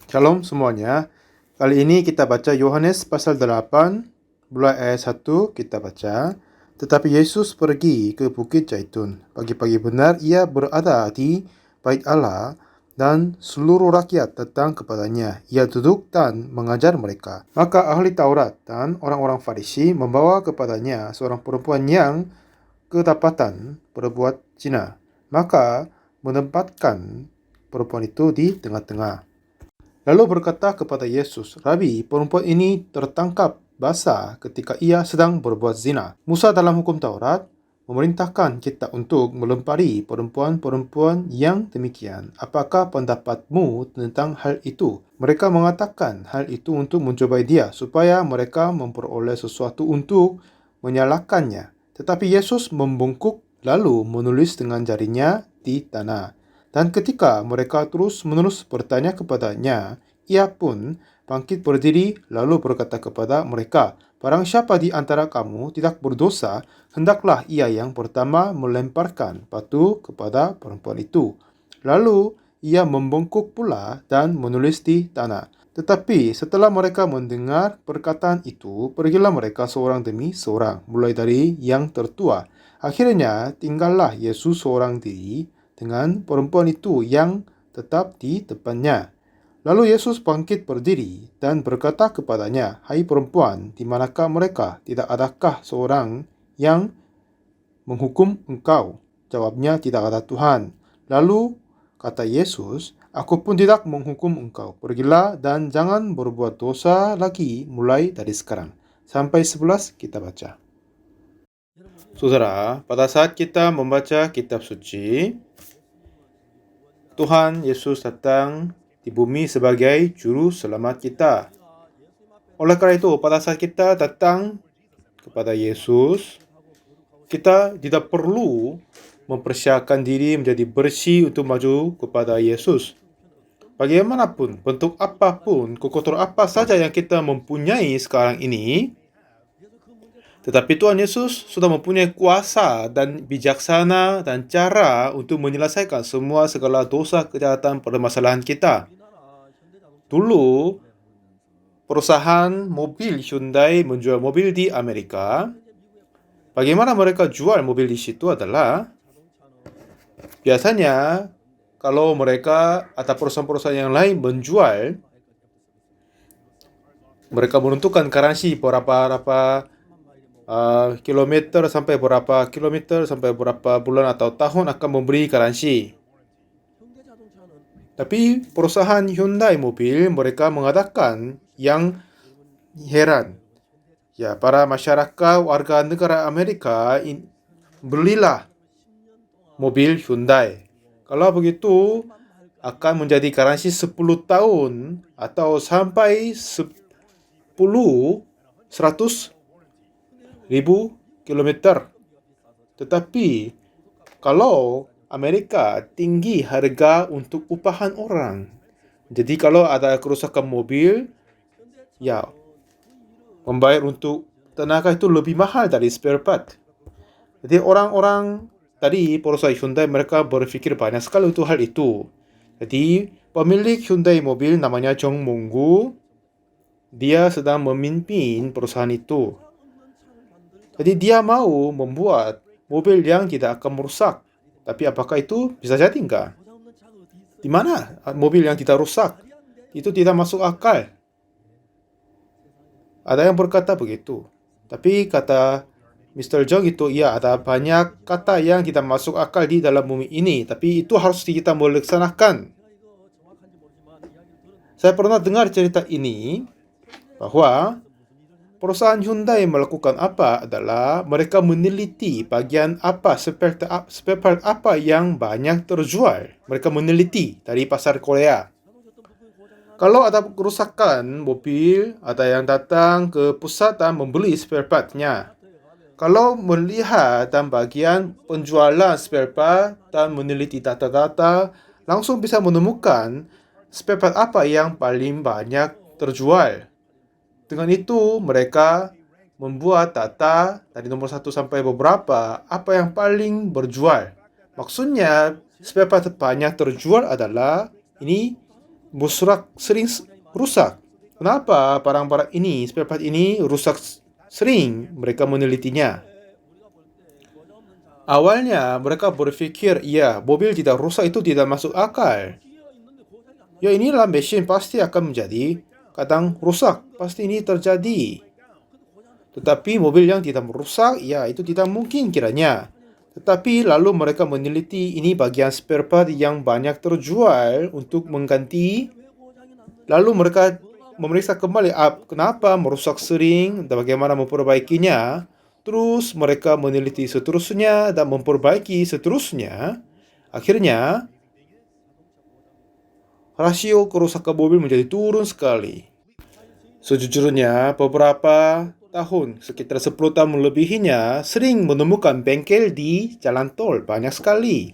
Shalom semuanya. Kali ini kita baca Yohanes pasal 8, mulai ayat 1 kita baca. Tetapi Yesus pergi ke Bukit Zaitun. Pagi-pagi benar ia berada di Bait Allah dan seluruh rakyat datang kepadanya. Ia duduk dan mengajar mereka. Maka ahli Taurat dan orang-orang Farisi membawa kepadanya seorang perempuan yang kedapatan berbuat zina. Maka menempatkan perempuan itu di tengah-tengah. Lalu berkata kepada Yesus, Rabi, perempuan ini tertangkap basah ketika ia sedang berbuat zina. Musa dalam hukum Taurat memerintahkan kita untuk melempari perempuan-perempuan yang demikian. Apakah pendapatmu tentang hal itu? Mereka mengatakan hal itu untuk mencobai dia, supaya mereka memperoleh sesuatu untuk menyalahkannya. Tetapi Yesus membungkuk lalu menulis dengan jarinya di tanah. Dan ketika mereka terus-menerus bertanya kepadanya, ia pun bangkit berdiri lalu berkata kepada mereka, Barang siapa di antara kamu tidak berdosa, hendaklah ia yang pertama melemparkan batu kepada perempuan itu. Lalu ia membungkuk pula dan menulis di tanah. Tetapi setelah mereka mendengar perkataan itu, pergilah mereka seorang demi seorang, mulai dari yang tertua. Akhirnya tinggallah Yesus seorang diri dengan perempuan itu yang tetap di depannya. Lalu Yesus bangkit berdiri dan berkata kepadanya, Hai perempuan, di manakah mereka? Tidak adakah seorang yang menghukum engkau? Jawabnya, tidak ada Tuhan. Lalu kata Yesus, Aku pun tidak menghukum engkau. Pergilah dan jangan berbuat dosa lagi mulai dari sekarang. Sampai 11 kita baca. Saudara, pada saat kita membaca kitab suci, Tuhan Yesus datang di bumi sebagai juru selamat kita. Oleh karena itu, pada saat kita datang kepada Yesus, kita tidak perlu mempersiapkan diri menjadi bersih untuk maju kepada Yesus. Bagaimanapun, bentuk apapun, kekotoran apa saja yang kita mempunyai sekarang ini, tetapi Tuhan Yesus sudah mempunyai kuasa dan bijaksana dan cara untuk menyelesaikan semua segala dosa, kejahatan, permasalahan kita. Dulu, perusahaan mobil Hyundai menjual mobil di Amerika. Bagaimana mereka jual mobil di situ adalah, biasanya kalau mereka atau perusahaan-perusahaan yang lain menjual, mereka menentukan garansi berapa kilometer sampai berapa bulan atau tahun akan memberi garansi. Tapi perusahaan Hyundai mobil mereka mengatakan yang heran. Ya, para masyarakat warga negara Amerika belilah mobil Hyundai. Kalau begitu akan menjadi garansi 10 tahun atau sampai 100 ribu kilometer. Tetapi kalau Amerika tinggi harga untuk upahan orang. Jadi kalau ada kerusakan mobil, ya membayar untuk tenaga itu lebih mahal dari spare part. Jadi orang-orang tadi perusahaan Hyundai mereka berpikir banyak sekali untuk hal itu. Jadi pemilik Hyundai mobil namanya Jong Monggu, dia sedang memimpin perusahaan itu. Jadi dia mau membuat mobil yang tidak akan merusak. Tapi apakah itu bisa jadi enggak? Di mana mobil yang tidak rusak? Itu tidak masuk akal. Ada yang berkata begitu. Tapi kata Mr. Jong itu, ya ada banyak kata yang tidak masuk akal di dalam bumi ini. Tapi itu harus kita melaksanakan. Saya pernah dengar cerita ini bahwa perusahaan Hyundai melakukan apa adalah mereka meneliti bagian apa, spare part apa yang banyak terjual. Mereka meneliti dari pasar Korea. Kalau ada kerusakan mobil, ada yang datang ke pusat dan membeli spare partnya. Kalau melihat dan bagian penjualan spare part dan meneliti data-data, langsung bisa menemukan spare part apa yang paling banyak terjual. Dengan itu, mereka membuat data dari nomor 1 sampai beberapa, apa yang paling berjual. Maksudnya, spare part banyak terjual adalah ini sering rusak. Kenapa barang-barang ini, spare part ini rusak sering? Mereka menelitinya. Awalnya mereka berpikir, ya, mobil tidak rusak itu tidak masuk akal. Ya, inilah mesin pasti akan menjadi kadang rusak. Pasti ini terjadi. Tetapi mobil yang tidak merusak, ya itu tidak mungkin kiranya. Tetapi lalu mereka meneliti ini bagian spare part yang banyak terjual untuk mengganti. Lalu mereka memeriksa kembali kenapa merusak sering dan bagaimana memperbaikinya. Terus mereka meneliti seterusnya dan memperbaiki seterusnya. Akhirnya, rasio kerusakan mobil menjadi turun sekali. Sejujurnya, beberapa tahun, sekitar 10 tahun melebihinya, sering menemukan bengkel di jalan tol banyak sekali.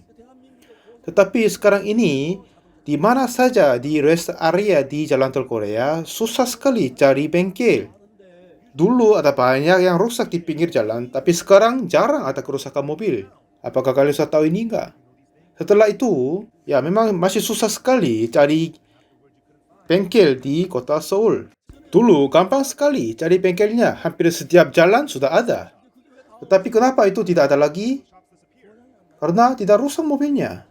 Tetapi sekarang ini, di mana saja di rest area di jalan tol Korea, susah sekali cari bengkel. Dulu ada banyak yang rusak di pinggir jalan, tapi sekarang jarang ada kerusakan mobil. Apakah kalian sudah tahu ini enggak? Setelah itu, ya memang masih susah sekali cari bengkel di kota Seoul. Dulu gampang sekali cari bengkelnya, hampir setiap jalan sudah ada. Tetapi kenapa itu tidak ada lagi? Karena tidak rusak mobilnya.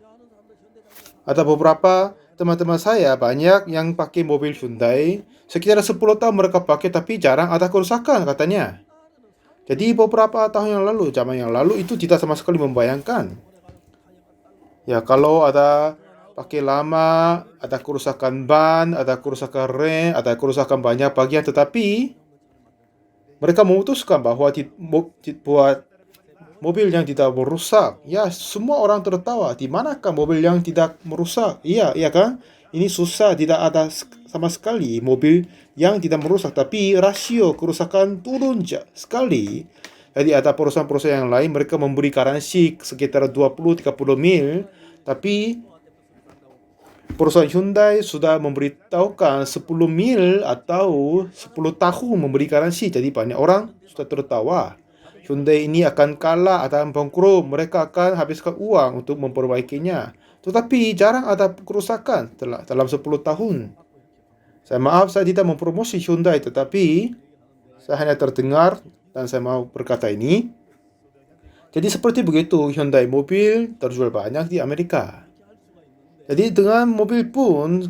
Ada beberapa teman-teman saya banyak yang pakai mobil Hyundai. Sekitar 10 tahun mereka pakai tapi jarang ada kerusakan katanya. Jadi beberapa tahun yang lalu, zaman yang lalu itu tidak sama sekali membayangkan. Ya, kalau ada pakai lama, ada kerusakan ban, ada kerusakan rem, ada kerusakan banyak bagian, tetapi mereka memutuskan bahwa buat mobil yang tidak merusak. Ya, semua orang tertawa. Di manakah mobil yang tidak merusak? Iya, iya kan? Ini susah, tidak ada sama sekali mobil yang tidak merusak, tapi rasio kerusakan turun sekali. Jadi ada perusahaan-perusahaan yang lain, mereka memberi garansi sekitar 20-30 mil, tapi perusahaan Hyundai sudah memberitahukan 10 mil atau 10 tahun memberi garansi. Jadi banyak orang sudah tertawa. Hyundai ini akan kalah, akan bangkrut, mereka akan habiskan uang untuk memperbaikinya. Tetapi jarang ada kerusakan dalam 10 tahun. Saya tidak mempromosi Hyundai, tetapi saya hanya terdengar dan saya mau berkata ini. Jadi seperti begitu, Hyundai mobil terjual banyak di Amerika. Jadi dengan mobil pun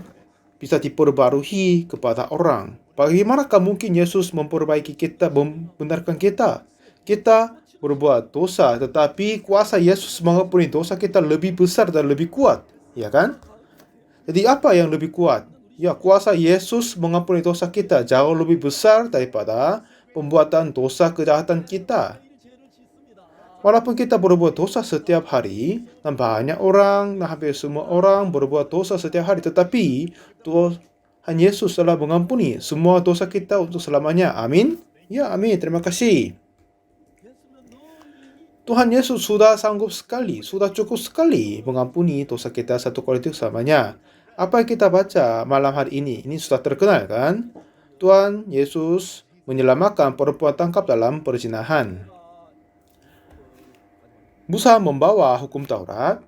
bisa diperbarui kepada orang. Bagaimanakah mungkin Yesus memperbaiki kita, membenarkan kita? Kita berbuat dosa, tetapi kuasa Yesus mengampuni dosa kita lebih besar dan lebih kuat. Ya kan? Jadi apa yang lebih kuat? Ya, kuasa Yesus mengampuni dosa kita jauh lebih besar daripada pembuatan dosa kejahatan kita. Walaupun kita berbuat dosa setiap hari, dan banyak orang, dan hampir semua orang berbuat dosa setiap hari, tetapi Tuhan Yesus telah mengampuni semua dosa kita untuk selamanya. Amin? Ya, amin. Terima kasih. Tuhan Yesus sudah sanggup sekali, sudah cukup sekali mengampuni dosa kita satu kali untuk selamanya. Apa yang kita baca malam hari ini sudah terkenal kan? Tuhan Yesus menyelamatkan perempuan tangkap dalam perzinahan. Musa membawa hukum Taurat.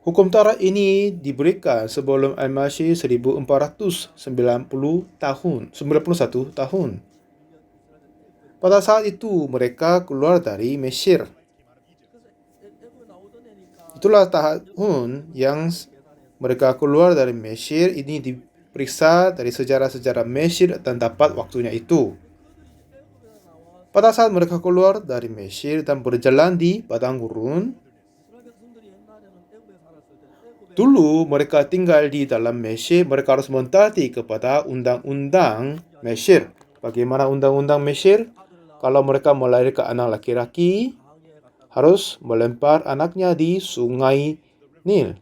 Hukum Taurat ini diberikan sebelum Al-Masih 1491 tahun. Pada saat itu mereka keluar dari Mesir. Itulah tahun yang mereka keluar dari Mesir. Ini diperiksa dari sejarah-sejarah Mesir dan dapat waktunya itu. Pada saat mereka keluar dari Mesir dan berjalan di padang gurun, dulu mereka tinggal di dalam Mesir, mereka harus mentaati kepada undang-undang Mesir. Bagaimana undang-undang Mesir? Kalau mereka melahirkan anak laki-laki, harus melempar anaknya di sungai Nil.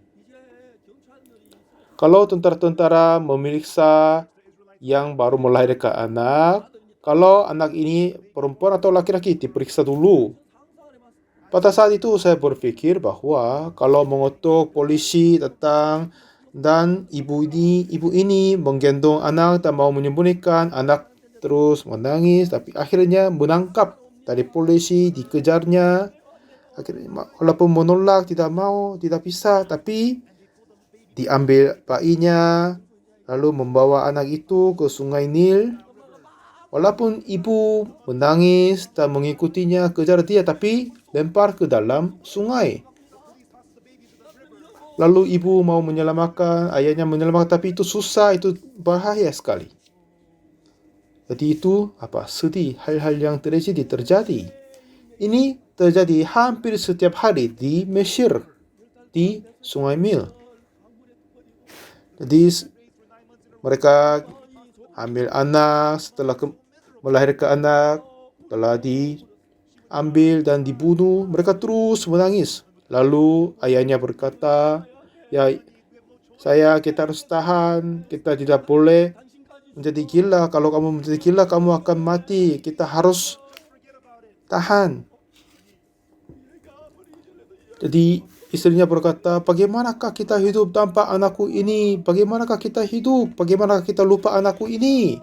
Kalau tentara-tentara memeriksa yang baru melahirkan anak, kalau anak ini perempuan atau laki-laki diperiksa dulu. Pada saat itu saya berpikir bahwa kalau mengutuk polisi datang dan ibu ini menggendong anak dan mau menyembunyikan, anak terus menangis, tapi akhirnya menangkap dari polisi, dikejarnya. Akhirnya walaupun menolak, tidak mau, tidak bisa, tapi diambil bayinya, lalu membawa anak itu ke sungai Nil. Walaupun ibu menangis dan mengikutinya kejar dia, tapi lempar ke dalam sungai. Lalu ibu mau menyelamatkan, ayahnya menyelamatkan, tapi itu susah, itu bahaya sekali. Jadi itu sedih hal-hal yang terjadi. Ini terjadi hampir setiap hari di Mesir, di Sungai Nil. Jadi mereka ambil anak, setelah melahirkan anak, telah diambil dan dibunuh, mereka terus menangis. Lalu ayahnya berkata, ya kita harus tahan, kita tidak boleh menjadi gila. Kalau kamu menjadi gila, kamu akan mati. Kita harus tahan. Jadi istrinya berkata, bagaimanakah kita hidup tanpa anakku ini? Bagaimanakah kita hidup? Bagaimanakah kita lupa anakku ini?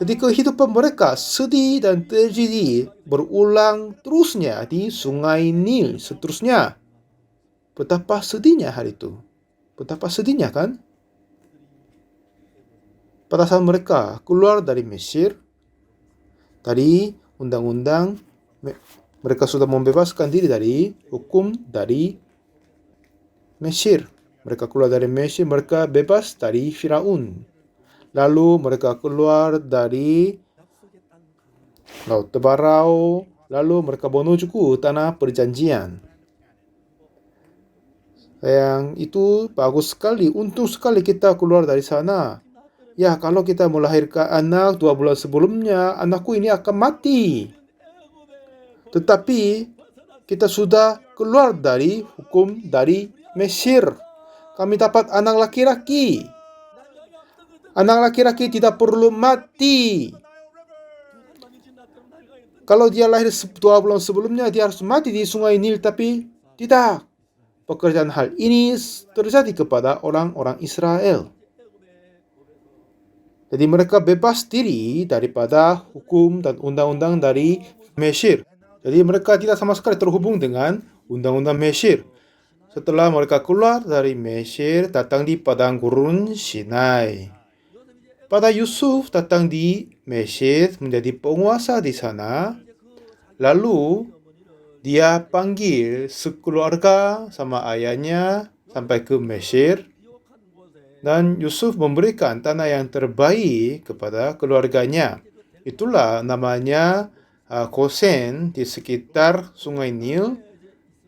Jadi kehidupan mereka sedih dan terjadi berulang terusnya di Sungai Nil seterusnya. Betapa sedihnya hari itu. Betapa sedihnya kan? Pada saat mereka keluar dari Mesir, tadi undang-undang, mereka sudah membebaskan diri dari hukum dari Mesir. Mereka keluar dari Mesir, mereka bebas dari Firaun. Lalu mereka keluar dari Laut Tebarau, lalu mereka menuju ke tanah perjanjian. Yang itu bagus sekali, untung sekali kita keluar dari sana. Ya, kalau kita melahirkan anak 2 bulan sebelumnya, anakku ini akan mati. Tetapi kita sudah keluar dari hukum dari Mesir. Kami dapat anak laki-laki. Anak laki-laki tidak perlu mati. Kalau dia lahir 2 bulan sebelumnya, dia harus mati di Sungai Nil, tapi tidak. Pekerjaan hal ini terjadi kepada orang-orang Israel. Jadi mereka bebas diri daripada hukum dan undang-undang dari Mesir. Jadi mereka tidak sama sekali terhubung dengan undang-undang Mesir. Setelah mereka keluar dari Mesir, datang di padang gurun Sinai. Pada Yusuf datang di Mesir menjadi penguasa di sana. Lalu dia panggil sekeluarga sama ayahnya sampai ke Mesir. Dan Yusuf memberikan tanah yang terbaik kepada keluarganya. Itulah namanya Gosen di sekitar Sungai Nil.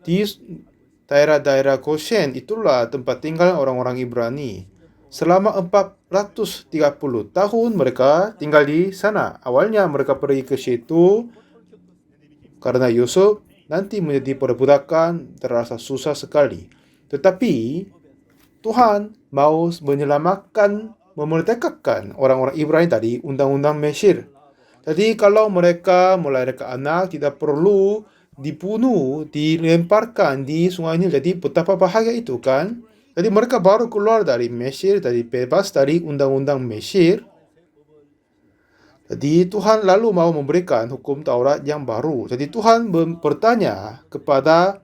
Di daerah-daerah Gosen itulah tempat tinggal orang-orang Ibrani. Selama 430 tahun mereka tinggal di sana. Awalnya mereka pergi ke situ karena Yusuf nanti menjadi perbudakan, terasa susah sekali. Tetapi Tuhan mau menyelamatkan, memerdekakan orang-orang Ibrani dari undang-undang Mesir. Jadi kalau mereka melahirkan anak, tidak perlu dibunuh, dilemparkan di Sungai Nil. Jadi betapa bahagia itu kan? Jadi mereka baru keluar dari Mesir, dari bebas dari undang-undang Mesir. Jadi Tuhan lalu mau memberikan hukum Taurat yang baru. Jadi Tuhan bertanya kepada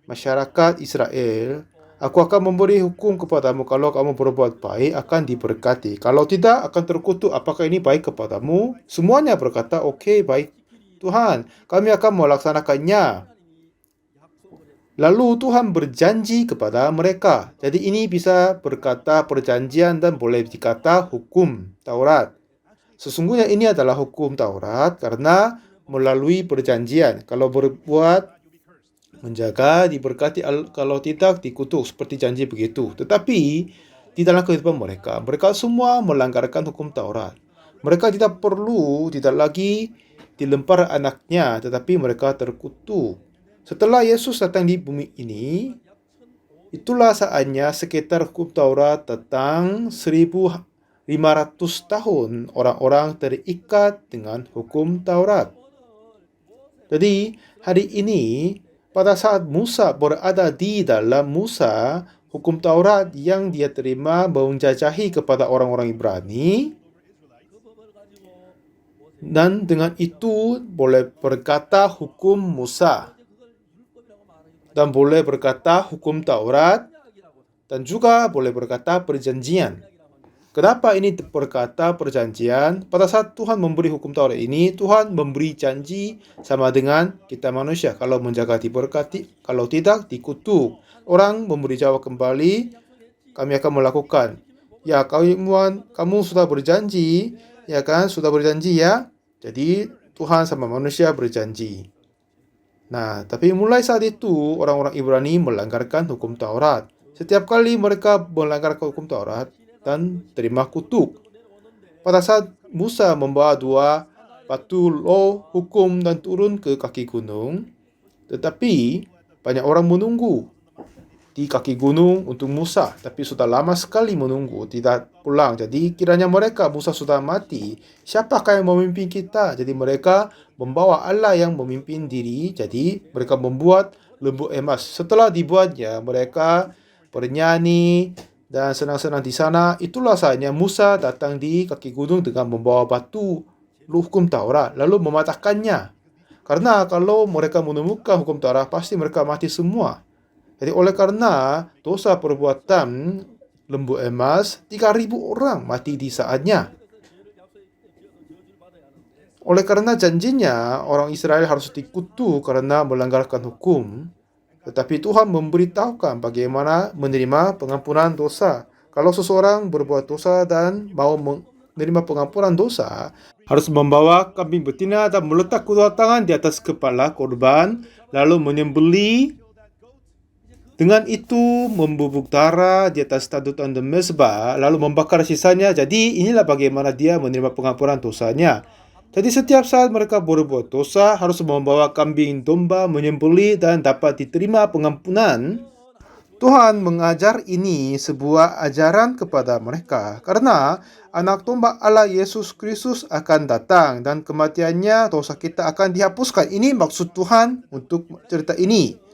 masyarakat Israel, aku akan memberi hukum kepadamu, kalau kamu berbuat baik akan diberkati, kalau tidak akan terkutuk. Apakah ini baik kepadamu? Semuanya berkata, oke, baik Tuhan, kami akan melaksanakannya. Lalu Tuhan berjanji kepada mereka. Jadi ini bisa berkata perjanjian dan boleh dikata hukum Taurat. Sesungguhnya ini adalah hukum Taurat karena melalui perjanjian. Kalau berbuat menjaga diberkati, kalau tidak dikutuk, seperti janji begitu. Tetapi di dalam kehidupan mereka semua melanggarkan hukum Taurat. Mereka tidak lagi dilempar anaknya, tetapi mereka terkutuk. Setelah Yesus datang di bumi ini, itulah saatnya sekitar hukum Taurat tentang 1500 tahun orang-orang terikat dengan hukum Taurat. Jadi hari ini pada saat Musa berada di dalam Musa, hukum Taurat yang dia terima menjajahi kepada orang-orang Ibrani, dan dengan itu boleh berkata hukum Musa dan boleh berkata hukum Taurat dan juga boleh berkata perjanjian. Kenapa ini berkata perjanjian? Pada saat Tuhan memberi hukum Taurat ini, Tuhan memberi janji sama dengan kita manusia. Kalau menjaga diberkati, kalau tidak dikutuk. Orang memberi jawab kembali, kami akan melakukan. Ya, kamu sudah berjanji, ya kan? Sudah berjanji ya. Jadi Tuhan sama manusia berjanji. Nah, tapi mulai saat itu orang-orang Ibrani melanggarkan hukum Taurat. Setiap kali mereka melanggar hukum Taurat dan terima kutuk. Pada saat Musa membawa dua batu loh hukum dan turun ke kaki gunung, tetapi banyak orang menunggu di kaki gunung untuk Musa, tapi sudah lama sekali menunggu, tidak pulang. Jadi kiranya Musa sudah mati, siapakah yang memimpin kita? Jadi mereka membawa Allah yang memimpin diri, jadi mereka membuat lembu emas. Setelah dibuatnya, mereka bernyanyi dan senang-senang di sana. Itulah saatnya Musa datang di kaki gunung dengan membawa batu hukum Taurat, lalu mematahkannya. Karena kalau mereka menemukan hukum Taurat, pasti mereka mati semua. Jadi oleh karena dosa perbuatan lembu emas, 3.000 orang mati di saatnya. Oleh karena janjinya, orang Israel harus dikutuk karena melanggarkan hukum. Tetapi Tuhan memberitahukan bagaimana menerima pengampunan dosa. Kalau seseorang berbuat dosa dan mau menerima pengampunan dosa, harus membawa kambing betina dan meletak kedua tangan di atas kepala korban, lalu menyembelih. Dengan itu membubuk darah di atas tadutan dan mezbah, lalu membakar sisanya. Jadi inilah bagaimana dia menerima pengampunan dosanya. Jadi setiap saat mereka berbuat dosa, harus membawa kambing domba, menyembelih dan dapat diterima pengampunan. Tuhan mengajar ini sebuah ajaran kepada mereka, karena anak domba Allah Yesus Kristus akan datang dan kematiannya dosa kita akan dihapuskan. Ini maksud Tuhan untuk cerita ini.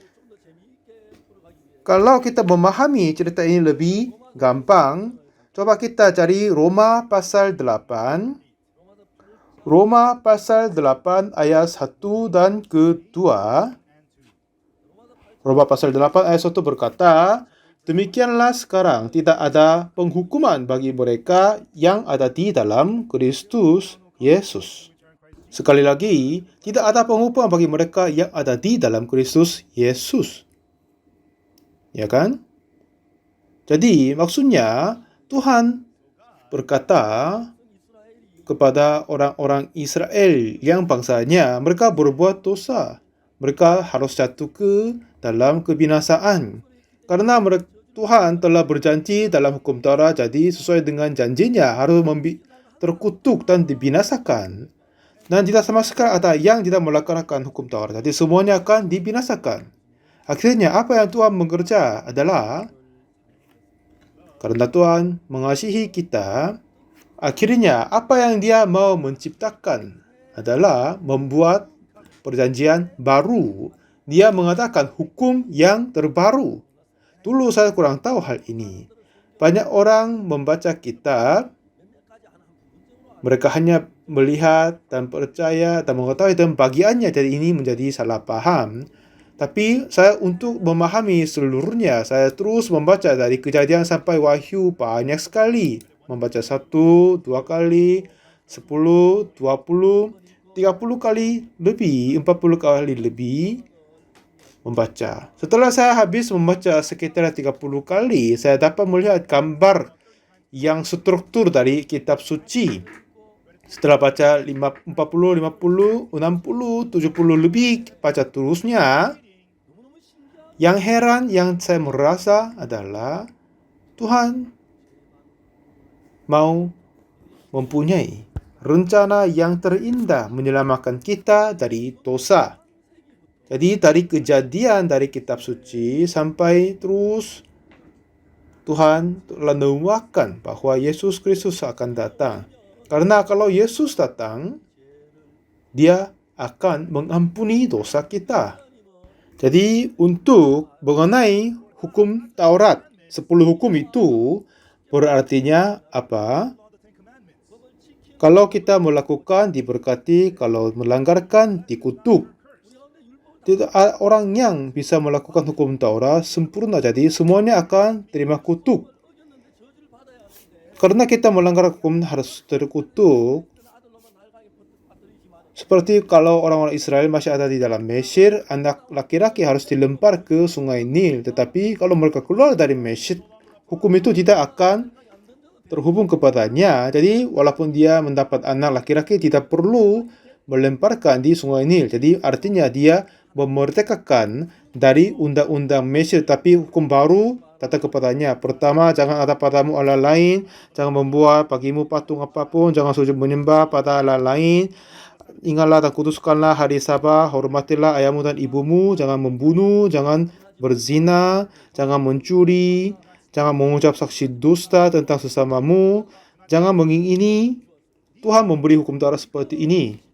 Kalau kita memahami cerita ini lebih gampang, coba kita cari Roma pasal 8. Roma pasal 8 ayat 1 dan kedua. Roma pasal 8 ayat 1 berkata, demikianlah sekarang tidak ada penghukuman bagi mereka yang ada di dalam Kristus Yesus. Sekali lagi, tidak ada penghukuman bagi mereka yang ada di dalam Kristus Yesus. Ya kan? Jadi maksudnya Tuhan berkata kepada orang-orang Israel yang bangsanya mereka berbuat dosa. Mereka harus jatuh ke dalam kebinasaan. Karena Tuhan telah berjanji dalam hukum Taurat, jadi sesuai dengan janjinya harus terkutuk dan dibinasakan. Dan tidak sama sekali ada yang tidak melaksanakan hukum Taurat. Jadi semuanya akan dibinasakan. Akhirnya apa yang Tuhan bekerja adalah karena Tuhan mengasihi kita, akhirnya apa yang Dia mau menciptakan adalah membuat perjanjian baru. Dia mengatakan hukum yang terbaru. Dulu saya kurang tahu hal ini. Banyak orang membaca kitab, mereka hanya melihat dan percaya dan mengetahui dan bagiannya, jadi ini menjadi salah paham. Tapi saya untuk memahami seluruhnya, saya terus membaca dari Kejadian sampai Wahyu banyak sekali. Membaca 1, 2 kali, 10, 20, 30 kali lebih, 40 kali lebih membaca. Setelah saya habis membaca sekitar 30 kali, saya dapat melihat gambar yang struktur dari kitab suci. Setelah baca 40, 50, 60, 70 lebih, baca terusnya. Yang heran yang saya merasa adalah Tuhan mau mempunyai rencana yang terindah menyelamatkan kita dari dosa. Jadi dari kejadian dari kitab suci sampai terus Tuhan telah menubuatkan bahwa Yesus Kristus akan datang. Karena kalau Yesus datang, Dia akan mengampuni dosa kita. Jadi untuk mengenai hukum Taurat, 10 hukum itu berartinya apa? Kalau kita melakukan diberkati, kalau melanggarkan dikutuk. Tidak ada orang yang bisa melakukan hukum Taurat sempurna, jadi semuanya akan terima kutuk. Karena kita melanggar hukum harus terkutuk. Seperti kalau orang-orang Israel masih ada di dalam Mesir, anak laki-laki harus dilempar ke sungai Nil. Tetapi kalau mereka keluar dari Mesir, hukum itu tidak akan terhubung kepadanya. Jadi walaupun dia mendapat anak laki-laki, tidak perlu melemparkan di sungai Nil. Jadi artinya dia memerdekakan dari undang-undang Mesir, tapi hukum baru datang kepadanya. Pertama, jangan ada padamu Allah lain, jangan membuat bagimu patung apapun, jangan sujud menyembah pada Allah lain. Ingatlah dan kuduskanlah hari Sabah, hormatilah ayahmu dan ibumu, jangan membunuh, jangan berzina, jangan mencuri, jangan mengucap saksi dusta tentang sesamamu, jangan mengingini. Tuhan memberi hukum Taurat seperti ini.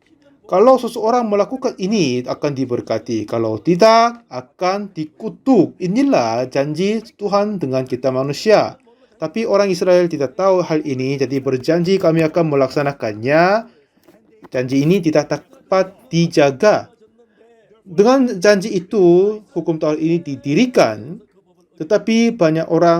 Kalau seseorang melakukan ini akan diberkati, kalau tidak akan dikutuk. Inilah janji Tuhan dengan kita manusia. Tapi orang Israel tidak tahu hal ini, jadi berjanji kami akan melaksanakannya. Janji ini tidak dapat dijaga. Dengan janji itu, hukum Taurat ini didirikan, tetapi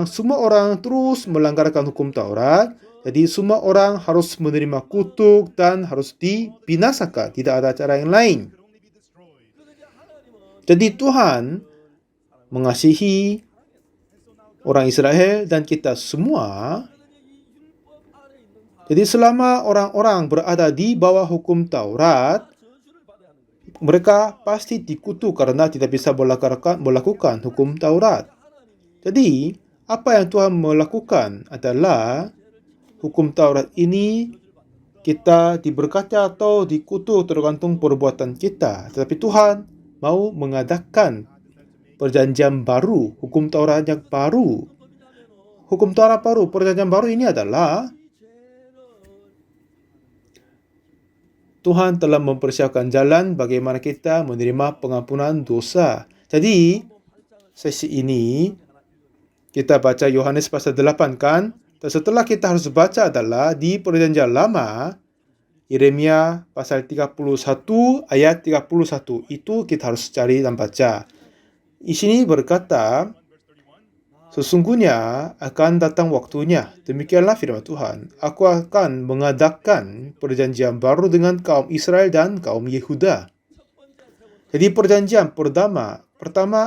semua orang terus melanggarkan hukum Taurat. Jadi semua orang harus menerima kutuk dan harus dibinasakan. Tidak ada cara yang lain. Jadi Tuhan mengasihi orang Israel dan kita semua. Jadi selama orang-orang berada di bawah hukum Taurat, mereka pasti dikutuk karena tidak bisa melakukan hukum Taurat. Jadi, apa yang Tuhan melakukan adalah hukum Taurat ini kita diberkati atau dikutuk tergantung perbuatan kita. Tetapi Tuhan mau mengadakan perjanjian baru, hukum Taurat yang baru. Hukum Taurat baru, perjanjian baru ini adalah Tuhan telah mempersiapkan jalan bagaimana kita menerima pengampunan dosa. Jadi, sesi ini kita baca Yohanes pasal 8 kan? Dan setelah kita harus baca adalah di perjanjian lama, Yeremia pasal 31 ayat 31. Itu kita harus cari dan baca. Di sini berkata, sesungguhnya akan datang waktunya, demikianlah firman Tuhan, aku akan mengadakan perjanjian baru dengan kaum Israel dan kaum Yehuda. Jadi perjanjian pertama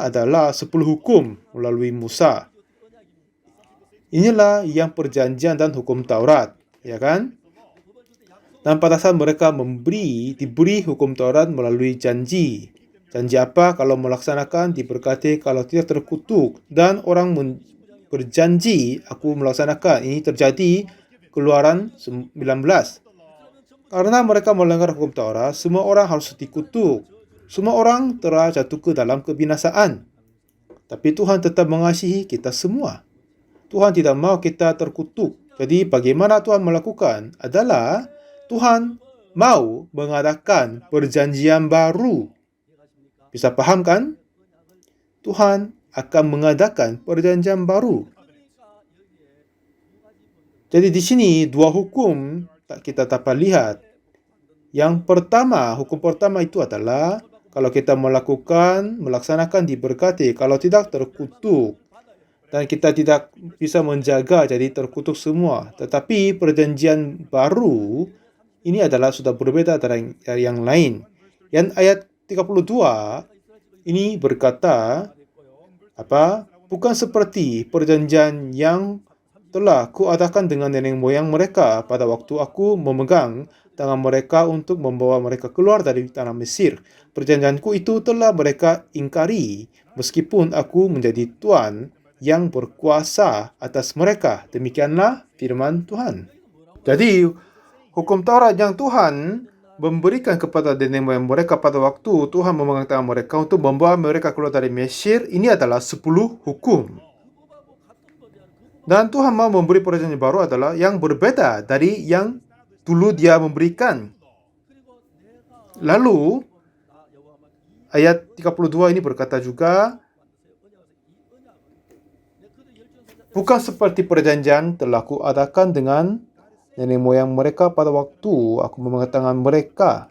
adalah 10 hukum melalui Musa. Inilah yang perjanjian dan hukum Taurat, ya kan? Dan pada saat mereka diberi hukum Taurat melalui janji. Janji apa? Kalau melaksanakan diberkati, kalau tidak terkutuk. Dan orang berjanji, aku melaksanakan. Ini terjadi Keluaran 19. Karena mereka melanggar hukum Taurat, semua orang harus dikutuk. Semua orang telah jatuh ke dalam kebinasaan. Tapi Tuhan tetap mengasihi kita semua. Tuhan tidak mau kita terkutuk. Jadi bagaimana Tuhan melakukan? Adalah Tuhan mau mengadakan perjanjian baru. Bisa paham kan? Tuhan akan mengadakan perjanjian baru. Jadi di sini dua hukum kita dapat lihat. Yang pertama, hukum pertama itu adalah kalau kita melaksanakan diberkati, kalau tidak terkutuk. Dan kita tidak bisa menjaga, jadi terkutuk semua. Tetapi perjanjian baru ini adalah sudah berbeda dari yang lain. Yang ayat 32 ini berkata, bukan seperti perjanjian yang telah kuadakan dengan nenek moyang mereka pada waktu aku memegang tangan mereka untuk membawa mereka keluar dari tanah Mesir. Perjanjianku itu telah mereka ingkari, meskipun aku menjadi Tuhan yang berkuasa atas mereka. Demikianlah firman Tuhan. Jadi, hukum Taurat yang Tuhan memberikan kepada nenek moyang mereka pada waktu Tuhan memegang tangan mereka untuk membawa mereka keluar dari Mesir, ini adalah 10 hukum. Dan Tuhan mau memberi perjanjian baru adalah yang berbeda dari yang dulu dia memberikan. Lalu, ayat 32 ini berkata juga, bukan seperti perjanjian telah kuadakan dengan nenek moyang mereka pada waktu aku memegang tangan mereka.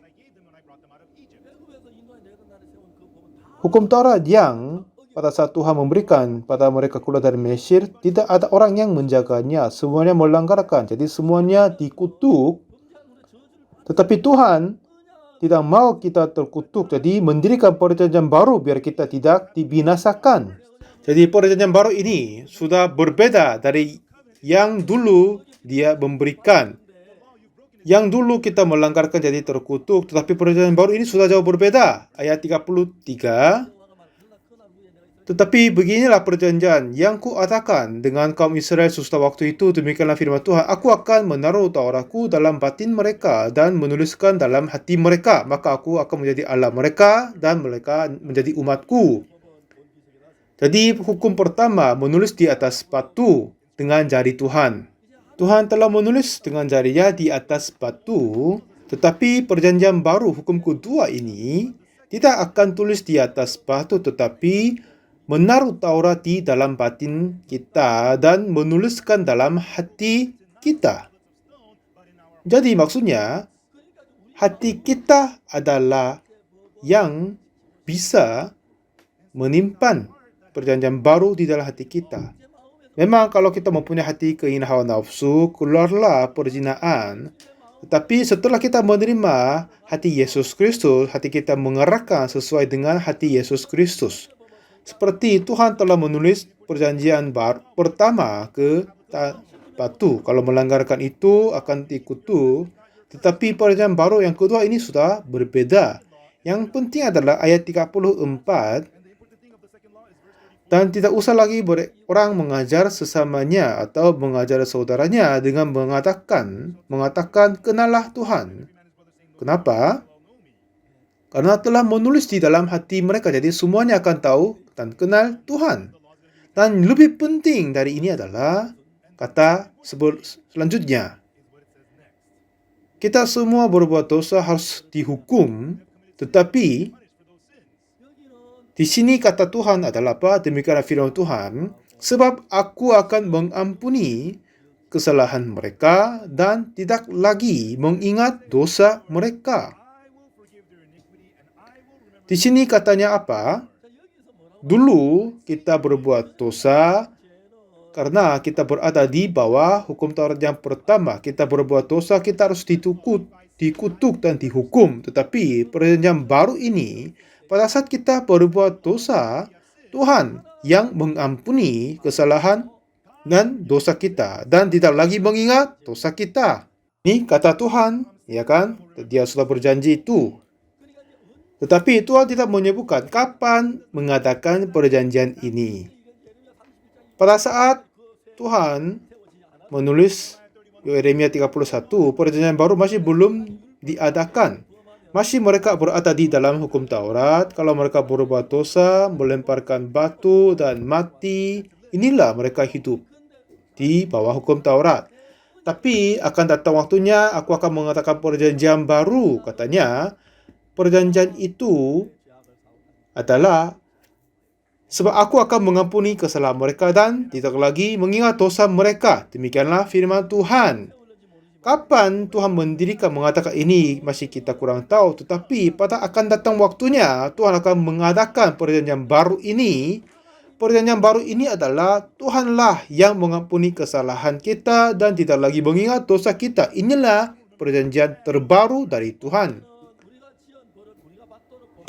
Hukum Taurat yang pada saat Tuhan memberikan pada mereka keluar dari Mesir, tidak ada orang yang menjaganya. Semuanya melanggarkan. Jadi semuanya dikutuk. Tetapi Tuhan tidak mau kita terkutuk. Jadi mendirikan perjanjian baru biar kita tidak dibinasakan. Jadi perjanjian baru ini sudah berbeda dari yang dulu dia memberikan. Yang dulu kita melanggarkan jadi terkutuk. Tetapi perjanjian baru ini sudah jauh berbeda. Ayat 33. Tetapi beginilah perjanjian yang kuadakan dengan kaum Israel sesudah waktu itu, demikianlah firman Tuhan, aku akan menaruh Tauratku dalam batin mereka dan menuliskan dalam hati mereka, maka aku akan menjadi Allah mereka dan mereka menjadi umatku. Jadi hukum pertama menulis di atas batu dengan jari Tuhan. Tuhan telah menulis dengan jarinya di atas batu, tetapi perjanjian baru hukum kedua ini tidak akan tulis di atas batu, tetapi menaruh Taurat di dalam batin kita dan menuliskan dalam hati kita. Jadi maksudnya, hati kita adalah yang bisa menyimpan perjanjian baru di dalam hati kita. Memang kalau kita mempunyai hati keinginan hawa nafsu, keluarlah perzinahan. Tetapi setelah kita menerima hati Yesus Kristus, hati kita mengarahkan sesuai dengan hati Yesus Kristus. Seperti Tuhan telah menulis perjanjian baru pertama ke batu. Kalau melanggarkan itu akan dikutuk. Tetapi perjanjian baru yang kedua ini sudah berbeda. Yang penting adalah ayat 34. Dan tidak usah lagi orang mengajar sesamanya atau mengajar saudaranya dengan mengatakan kenallah Tuhan. Kenapa? Karena telah menulis di dalam hati mereka. Jadi semuanya akan tahu dan kenal Tuhan. Dan lebih penting dari ini adalah kata selanjutnya. Kita semua berbuat dosa harus dihukum. Tetapi di sini kata Tuhan adalah apa? Demikianlah firman Tuhan. Sebab aku akan mengampuni kesalahan mereka dan tidak lagi mengingat dosa mereka. Di sini katanya apa? Dulu kita berbuat dosa karena kita berada di bawah hukum Taurat yang pertama. Kita berbuat dosa, kita harus dikutuk dan dihukum. Tetapi perjanjian baru ini, pada saat kita berbuat dosa, Tuhan yang mengampuni kesalahan dan dosa kita dan tidak lagi mengingat dosa kita. Ini kata Tuhan, ya kan? Dia sudah berjanji itu. Tetapi Tuhan tidak menyebutkan kapan mengadakan perjanjian ini. Pada saat Tuhan menulis Yeremia 31, perjanjian baru masih belum diadakan. Masih mereka berada di dalam hukum Taurat. Kalau mereka berbuat dosa, melemparkan batu dan mati, inilah mereka hidup di bawah hukum Taurat. Tapi akan datang waktunya, aku akan mengatakan perjanjian baru, katanya. Perjanjian itu adalah sebab aku akan mengampuni kesalahan mereka dan tidak lagi mengingat dosa mereka. Demikianlah firman Tuhan. Kapan Tuhan mendirikan mengatakan ini masih kita kurang tahu. Tetapi pada akan datang waktunya Tuhan akan mengadakan perjanjian baru ini. Perjanjian baru ini adalah Tuhanlah yang mengampuni kesalahan kita dan tidak lagi mengingat dosa kita. Inilah perjanjian terbaru dari Tuhan.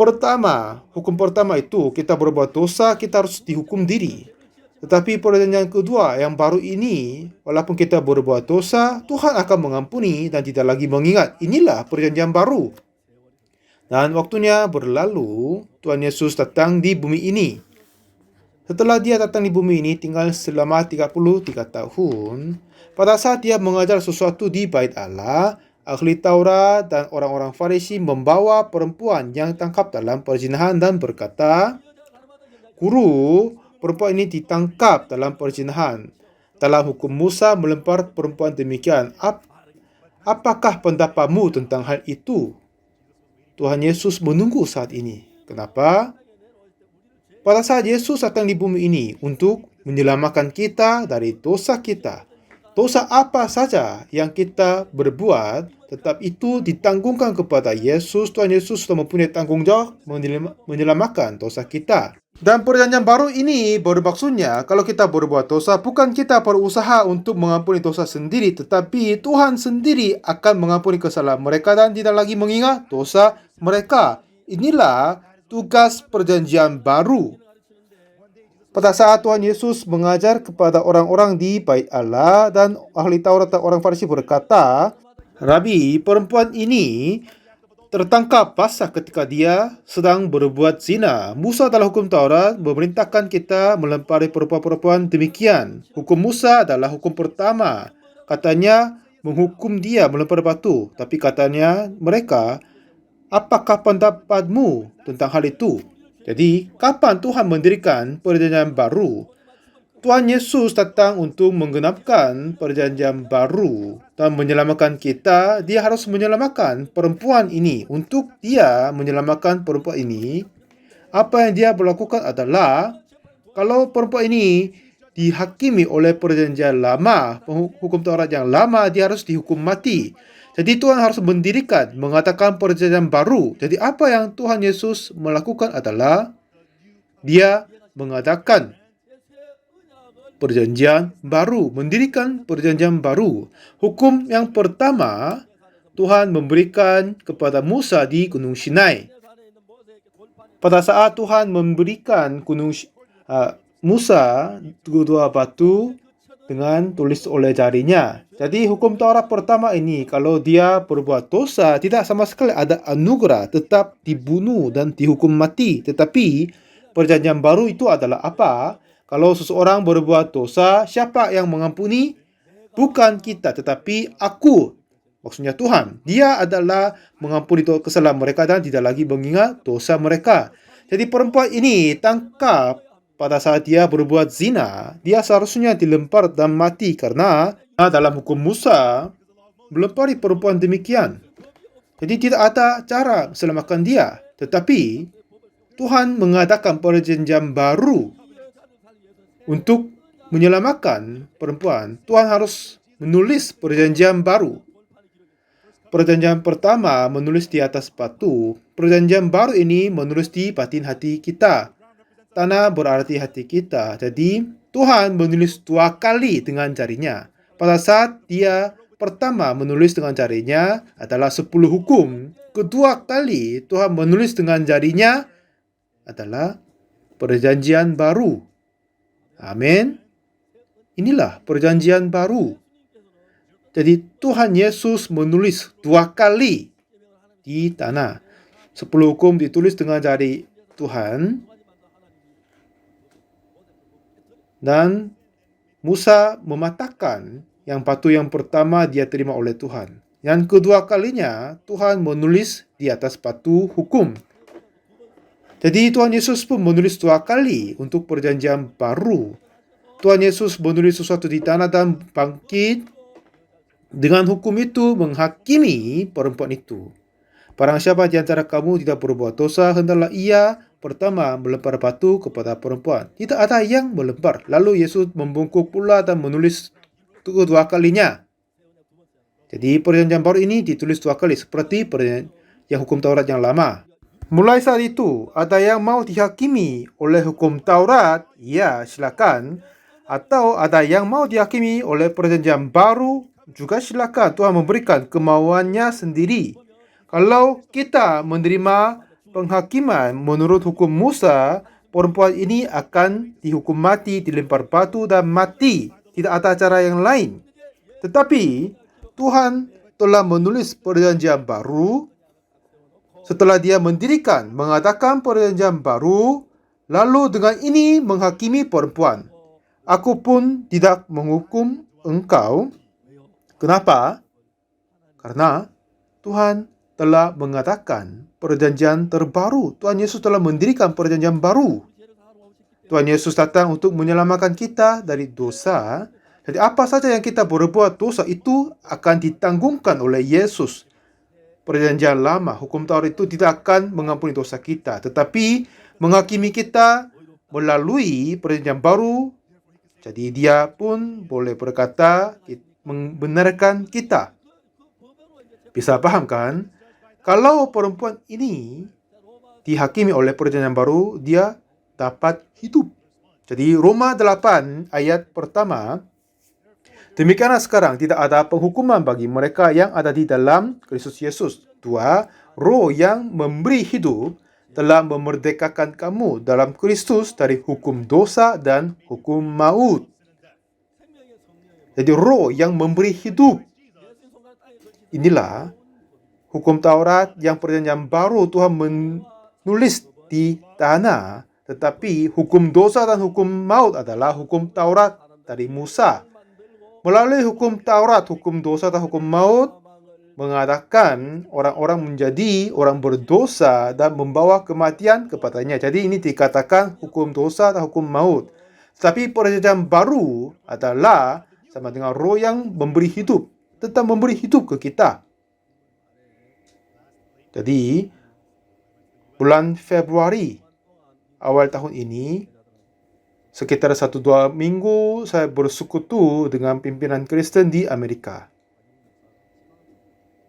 Pertama, hukum pertama itu kita berbuat dosa, kita harus dihukum diri. Tetapi perjanjian kedua yang baru ini, walaupun kita berbuat dosa, Tuhan akan mengampuni dan tidak lagi mengingat. Inilah perjanjian baru. Dan waktunya berlalu, Tuhan Yesus datang di bumi ini. Setelah dia datang di bumi ini, tinggal selama 33 tahun. Pada saat dia mengajar sesuatu di bait Allah, ahli Taurat dan orang-orang Farisi membawa perempuan yang ditangkap dalam perzinahan dan berkata, Guru, perempuan ini ditangkap dalam perzinahan. Dalam hukum Musa melempar perempuan demikian. Apakah pendapatmu tentang hal itu? Tuhan Yesus menunggu saat ini. Kenapa? Pada saat Yesus datang di bumi ini untuk menyelamatkan kita dari dosa kita. Dosa apa saja yang kita berbuat, tetap itu ditanggungkan kepada Yesus. Tuhan Yesus sudah mempunyai tanggung jawab menyelamatkan dosa kita. Dan perjanjian baru ini bermaksudnya kalau kita berbuat dosa, bukan kita berusaha untuk mengampuni dosa sendiri, tetapi Tuhan sendiri akan mengampuni kesalahan mereka dan tidak lagi mengingat dosa mereka. Inilah tugas perjanjian baru. Pada saat Tuhan Yesus mengajar kepada orang-orang di Bait Allah dan ahli Taurat dan orang Farisi berkata, Rabi, perempuan ini tertangkap basah ketika dia sedang berbuat zina. Musa dalam hukum Taurat memerintahkan kita melempari perempuan-perempuan demikian. Hukum Musa adalah hukum pertama. Katanya menghukum dia melempar batu. Tapi katanya mereka, apakah pendapatmu tentang hal itu? Jadi, kapan Tuhan mendirikan perjanjian baru? Tuhan Yesus datang untuk menggenapkan perjanjian baru dan menyelamatkan kita. Dia harus menyelamatkan perempuan ini. Untuk dia menyelamatkan perempuan ini, apa yang dia berlakukan adalah, kalau perempuan ini dihakimi oleh perjanjian lama, hukum Taurat yang lama, dia harus dihukum mati. Jadi Tuhan harus mendirikan, mengatakan perjanjian baru. Jadi apa yang Tuhan Yesus melakukan adalah, dia mengadakan perjanjian baru, mendirikan perjanjian baru. Hukum yang pertama Tuhan memberikan kepada Musa di Gunung Sinai. Pada saat Tuhan memberikan Musa dua batu dengan tulis oleh jarinya. Jadi hukum Taurat pertama ini, kalau dia berbuat dosa, tidak sama sekali ada anugerah, tetap dibunuh dan dihukum mati. Tetapi perjanjian baru itu adalah apa? Kalau seseorang berbuat dosa, siapa yang mengampuni? Bukan kita, tetapi aku. Maksudnya Tuhan. Dia adalah mengampuni kesalahan mereka dan tidak lagi mengingat dosa mereka. Jadi perempuan ini tangkap pada saat dia berbuat zina. Dia seharusnya dilempar dan mati karena dalam hukum Musa melempari perempuan demikian. Jadi tidak ada cara selamatkan dia. Tetapi Tuhan mengadakan perjanjian baru. Untuk menyelamatkan perempuan, Tuhan harus menulis perjanjian baru. Perjanjian pertama menulis di atas batu. Perjanjian baru ini menulis di batin hati kita. Tanah berarti hati kita. Jadi Tuhan menulis dua kali dengan jarinya. Pada saat dia pertama menulis dengan jarinya adalah 10 hukum. Kedua kali Tuhan menulis dengan jarinya adalah perjanjian baru. Amin. Inilah perjanjian baru. Jadi Tuhan Yesus menulis dua kali di tanah. 10 hukum ditulis dengan jari Tuhan. Dan Musa mematahkan yang batu yang pertama dia terima oleh Tuhan. Yang kedua kalinya Tuhan menulis di atas batu hukum. Jadi Tuhan Yesus pun menulis dua kali untuk perjanjian baru. Tuhan Yesus menulis sesuatu di tanah dan bangkit dengan hukum itu menghakimi perempuan itu. Barang siapa di antara kamu tidak berbuat dosa, hendaklah ia pertama melempar batu kepada perempuan. Tidak ada yang melempar. Lalu Yesus membungkuk pula dan menulis kedua kalinya. Jadi perjanjian baru ini ditulis dua kali seperti yang hukum Taurat yang lama. Mulai saat itu, ada yang mau dihakimi oleh hukum Taurat, ya silakan. Atau ada yang mau dihakimi oleh perjanjian baru, juga silakan. Tuhan memberikan kemauannya sendiri. Kalau kita menerima penghakiman menurut hukum Musa, perempuan ini akan dihukum mati, dilempar batu dan mati. Tidak ada cara yang lain. Tetapi Tuhan telah menulis perjanjian baru. Setelah dia mendirikan, mengadakan perjanjian baru, lalu dengan ini menghakimi perempuan. Aku pun tidak menghukum engkau. Kenapa? Karena Tuhan telah mengadakan perjanjian terbaru. Tuhan Yesus telah mendirikan perjanjian baru. Tuhan Yesus datang untuk menyelamatkan kita dari dosa. Jadi apa saja yang kita berbuat dosa itu akan ditanggungkan oleh Yesus. Perjanjian lama, hukum Taurat itu tidak akan mengampuni dosa kita, tetapi menghakimi kita melalui perjanjian baru. Jadi dia pun boleh berkata membenarkan kita. Bisa paham kan? Kalau perempuan ini dihakimi oleh perjanjian baru, dia dapat hidup. Jadi Roma 8 ayat pertama, demikianlah sekarang tidak ada penghukuman bagi mereka yang ada di dalam Kristus Yesus. 2. Roh yang memberi hidup telah memerdekakan kamu dalam Kristus dari hukum dosa dan hukum maut. Jadi roh yang memberi hidup. Inilah hukum Taurat yang perjanjian baru Tuhan menulis di tanah. Tetapi hukum dosa dan hukum maut adalah hukum Taurat dari Musa. Melalui hukum Taurat, hukum dosa dan hukum maut mengadakan orang-orang menjadi orang berdosa dan membawa kematian kepadanya. Jadi ini dikatakan hukum dosa dan hukum maut. Tetapi perjanjian baru adalah sama dengan roh yang memberi hidup. Tetap memberi hidup ke kita. Jadi bulan Februari awal tahun ini, sekitar 1-2 minggu saya bersekutu dengan pimpinan Kristen di Amerika.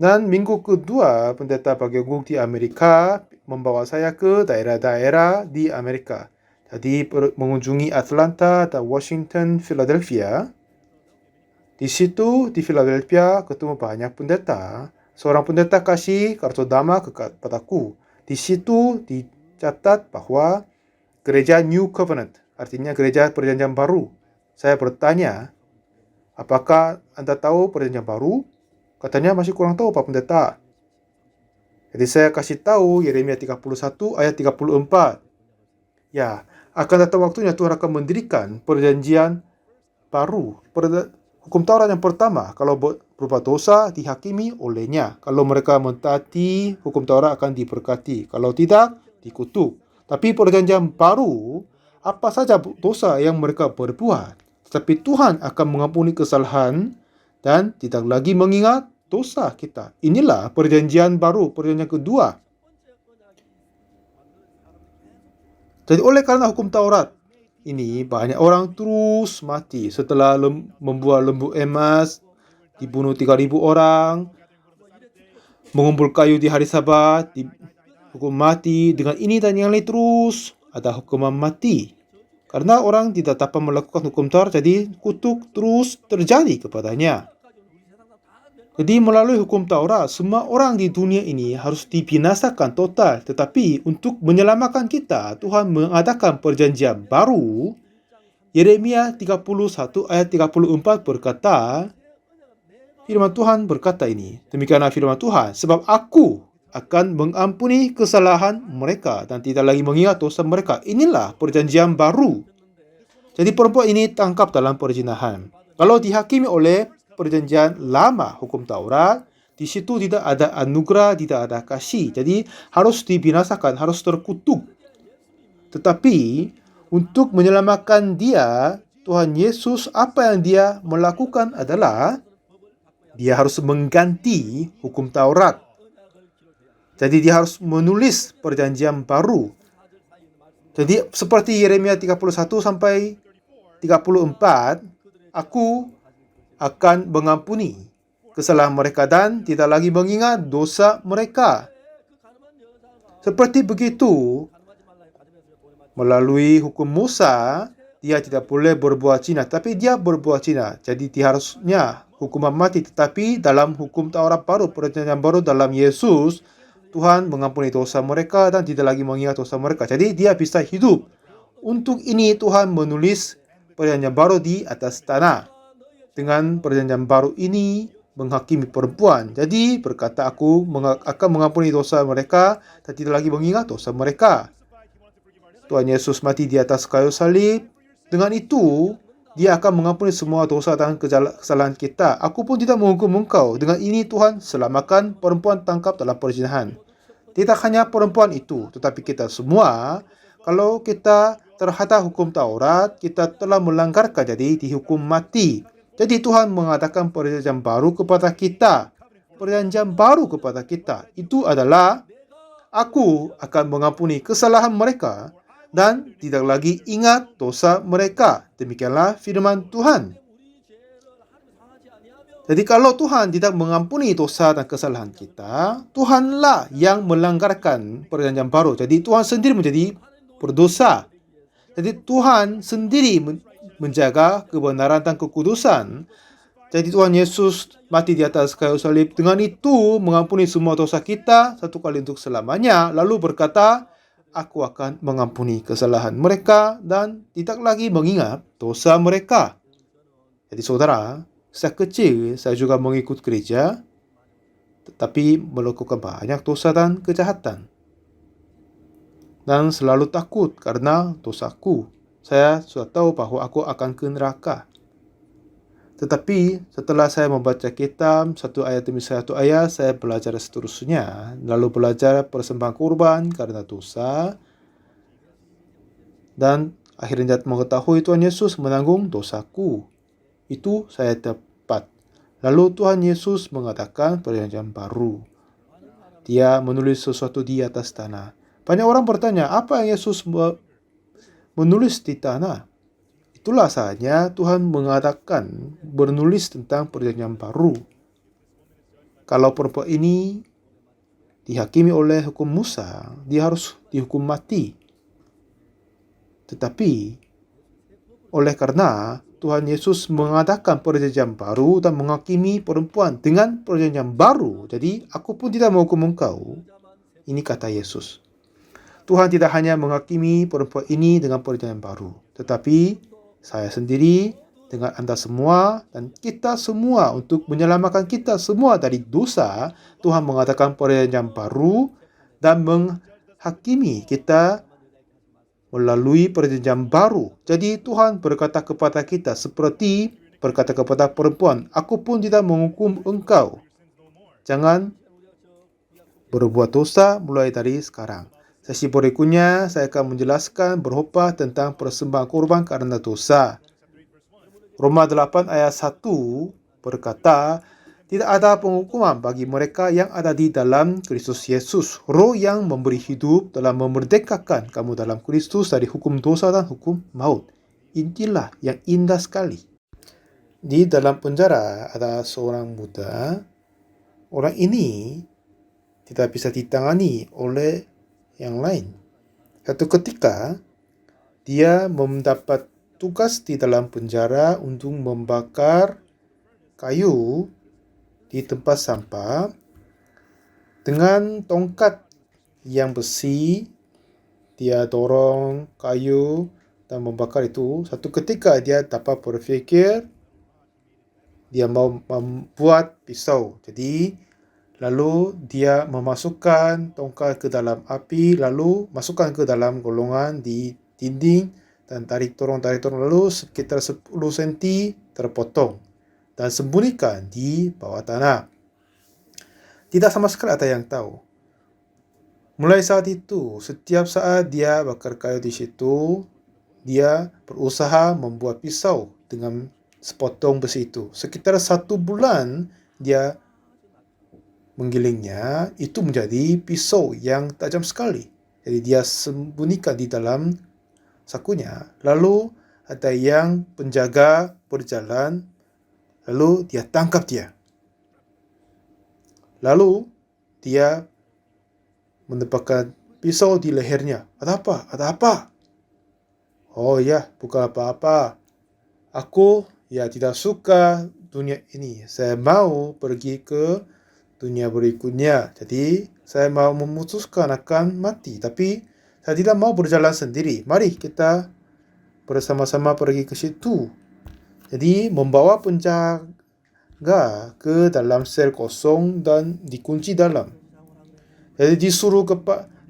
Dan minggu kedua, pendeta Bagiogung di Amerika membawa saya ke daerah-daerah di Amerika. Jadi mengunjungi Atlanta dan Washington, Philadelphia. Di situ, di Philadelphia, ketemu banyak pendeta. Seorang pendeta kasih kartu dama kepadaku. Di situ dicatat bahwa gereja New Covenant, artinya gereja perjanjian baru. Saya bertanya, apakah Anda tahu perjanjian baru? Katanya masih kurang tahu Pak Pendeta. Jadi saya kasih tahu Yeremia 31 ayat 34. Ya, akan datang waktunya Tuhan akan mendirikan perjanjian baru. Hukum Taurat yang pertama, kalau berupa dosa dihakimi olehnya. Kalau mereka mentaati hukum Taurat akan diberkati. Kalau tidak, dikutuk. Tapi perjanjian baru, apa saja dosa yang mereka berbuat, tetapi Tuhan akan mengampuni kesalahan dan tidak lagi mengingat dosa kita. Inilah perjanjian baru, perjanjian kedua. Jadi oleh karena hukum Taurat ini, banyak orang terus mati. Setelah membuat lembu emas, dibunuh 3.000 orang, mengumpul kayu di hari Sabat, dihukum mati. Dengan ini dan yang lain terus ada hukuman mati. Karena orang tidak dapat melakukan hukum Taurat, jadi kutuk terus terjadi kepadanya. Jadi melalui hukum Taurat, semua orang di dunia ini harus dibinasakan total. Tetapi untuk menyelamatkan kita, Tuhan mengadakan perjanjian baru. Yeremia 31 ayat 34 berkata, firman Tuhan berkata ini, demikianlah firman Tuhan, sebab aku akan mengampuni kesalahan mereka dan tidak lagi mengingat dosa mereka. Inilah perjanjian baru. Jadi perempuan ini tangkap dalam perzinahan. Kalau dihakimi oleh perjanjian lama hukum Taurat, di situ tidak ada anugerah, tidak ada kasih. Jadi harus dibinasakan, harus terkutuk. Tetapi untuk menyelamatkan dia, Tuhan Yesus, apa yang dia melakukan adalah dia harus mengganti hukum Taurat. Jadi dia harus menulis perjanjian baru. Jadi seperti Yeremia 31 sampai 34, aku akan mengampuni kesalahan mereka dan tidak lagi mengingat dosa mereka. Seperti begitu, melalui hukum Musa, dia tidak boleh berbuat zina, tapi dia berbuat zina. Jadi dia harusnya hukuman mati. Tetapi dalam hukum Taurat baru, perjanjian baru dalam Yesus, Tuhan mengampuni dosa mereka dan tidak lagi mengingat dosa mereka. Jadi dia bisa hidup. Untuk ini Tuhan menulis perjanjian baru di atas tanah. Dengan perjanjian baru ini menghakimi perempuan. Jadi berkata, aku akan mengampuni dosa mereka dan tidak lagi mengingat dosa mereka. Tuhan Yesus mati di atas kayu salib. Dengan itu, dia akan mengampuni semua dosa dan kesalahan kita. Aku pun tidak menghukum engkau. Dengan ini Tuhan selamatkan perempuan tangkap dalam perzinahan. Tidak hanya perempuan itu, tetapi kita semua. Kalau kita terhadap hukum Taurat, kita telah melanggarkan, jadi dihukum mati. Jadi Tuhan mengadakan perjanjian baru kepada kita. Perjanjian baru kepada kita itu adalah, aku akan mengampuni kesalahan mereka dan tidak lagi ingat dosa mereka. Demikianlah firman Tuhan. Jadi kalau Tuhan tidak mengampuni dosa dan kesalahan kita, Tuhanlah yang melanggarkan perjanjian baru. Jadi Tuhan sendiri menjadi berdosa. Jadi Tuhan sendiri menjaga kebenaran dan kekudusan. Jadi Tuhan Yesus mati di atas kayu salib. Dengan itu mengampuni semua dosa kita satu kali untuk selamanya. Lalu berkata, aku akan mengampuni kesalahan mereka dan tidak lagi mengingat dosa mereka. Jadi saudara, sejak kecil saya juga mengikut gereja, tetapi melakukan banyak dosa dan kejahatan. Dan selalu takut karena dosaku. Saya sudah tahu bahwa aku akan ke neraka. Tetapi setelah saya membaca kitab satu ayat demi satu ayat, saya belajar seterusnya. Lalu belajar persembahan kurban karena dosa. Dan akhirnya mengetahui Tuhan Yesus menanggung dosaku. Itu saya dapat. Lalu Tuhan Yesus mengatakan perjanjian baru. Dia menulis sesuatu di atas tanah. Banyak orang bertanya, apa yang Yesus menulis di tanah? Itulah saatnya Tuhan mengatakan bernulis tentang perjanjian baru. Kalau perempuan ini dihakimi oleh hukum Musa, dia harus dihukum mati. Tetapi oleh karena Tuhan Yesus mengadakan perjanjian baru dan menghakimi perempuan dengan perjanjian baru, jadi aku pun tidak menghukum engkau. Ini kata Yesus. Tuhan tidak hanya menghakimi perempuan ini dengan perjanjian baru, tetapi saya sendiri dengan Anda semua dan kita semua untuk menyelamatkan kita semua dari dosa. Tuhan mengadakan perjanjian baru dan menghakimi kita melalui perjanjian baru. Jadi Tuhan berkata kepada kita seperti berkata kepada perempuan, aku pun tidak menghukum engkau. Jangan berbuat dosa mulai dari sekarang. Sesi berikutnya saya akan menjelaskan berkhotbah tentang persembahan kurban karena dosa. Roma 8 ayat 1 berkata, tidak ada penghukuman bagi mereka yang ada di dalam Kristus Yesus. Roh yang memberi hidup telah memerdekakan kamu dalam Kristus dari hukum dosa dan hukum maut. Inilah yang indah sekali. Di dalam penjara ada seorang muda. Orang ini tidak bisa ditangani oleh yang lain. Satu ketika, dia mendapat tugas di dalam penjara untuk membakar kayu di tempat sampah dengan tongkat yang besi. Dia dorong kayu dan membakar itu. Satu ketika dia dapat berpikir, dia mau membuat pisau. Jadi lalu dia memasukkan tongkat ke dalam api, lalu masukkan ke dalam golongan di dinding dan tarik turun, lalu sekitar 10 cm terpotong dan sembunyikan di bawah tanah. Tidak sama sekali ada yang tahu. Mulai saat itu, setiap saat dia bakar kayu di situ, dia berusaha membuat pisau dengan sepotong besi itu. Sekitar 1 bulan dia menggilingnya, itu menjadi pisau yang tajam sekali. Jadi dia sembunyikan di dalam sakunya. Lalu ada yang penjaga berjalan, lalu dia tangkap dia. Lalu dia menempatkan pisau di lehernya. Ada apa? Ada apa? Oh ya, bukan apa-apa. Aku tidak suka dunia ini. Saya mau pergi ke dunia berikutnya. Jadi saya mau memutuskan akan mati. Tapi saya tidak mau berjalan sendiri. Mari kita bersama-sama pergi ke situ. Jadi membawa penjaga ke dalam sel kosong dan dikunci dalam. Jadi disuruh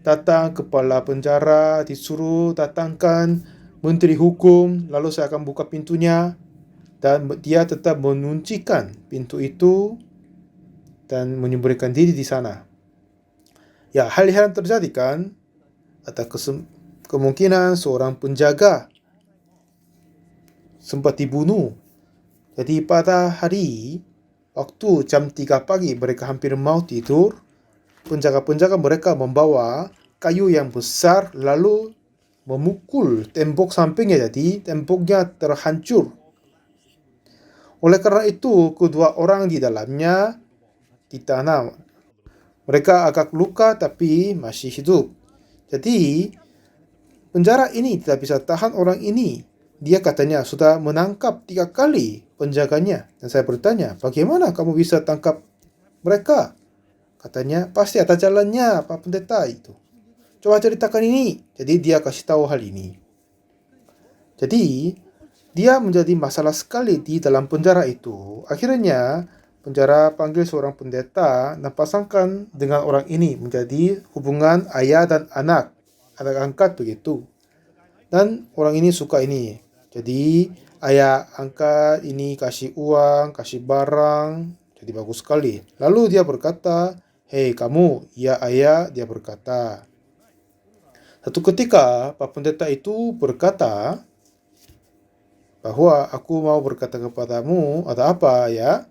datang kepala penjara, disuruh datangkan menteri hukum. Lalu saya akan buka pintunya dan dia tetap menguncikan pintu itu dan menyembunyikan diri di sana. Ya, hal-hal yang terjadi kan, ada kemungkinan seorang penjaga sempat dibunuh. Jadi pada hari waktu jam 3 pagi mereka hampir mau tidur, penjaga-penjaga mereka membawa kayu yang besar lalu memukul tembok sampingnya, jadi temboknya terhancur. Oleh karena itu, kedua orang di dalamnya ditanam. Mereka agak luka tapi masih hidup. Jadi, penjara ini tidak bisa tahan orang ini. Dia katanya sudah menangkap 3 kali penjaganya. Dan saya bertanya, bagaimana kamu bisa tangkap mereka? Katanya, pasti ada jalannya, Pak Pendeta itu. Coba ceritakan ini. Jadi dia kasih tahu hal ini. Jadi, dia menjadi masalah sekali di dalam penjara itu. Akhirnya, penjara panggil seorang pendeta dan pasangkan dengan orang ini menjadi hubungan ayah dan anak angkat begitu. Dan orang ini suka ini. Jadi, ayah angkat ini kasih uang, kasih barang. Jadi bagus sekali. Lalu dia berkata, "Hei kamu, ya ayah," dia berkata. Satu ketika, Pak Pendeta itu berkata, bahwa aku mau berkata kepadamu, ada apa ya?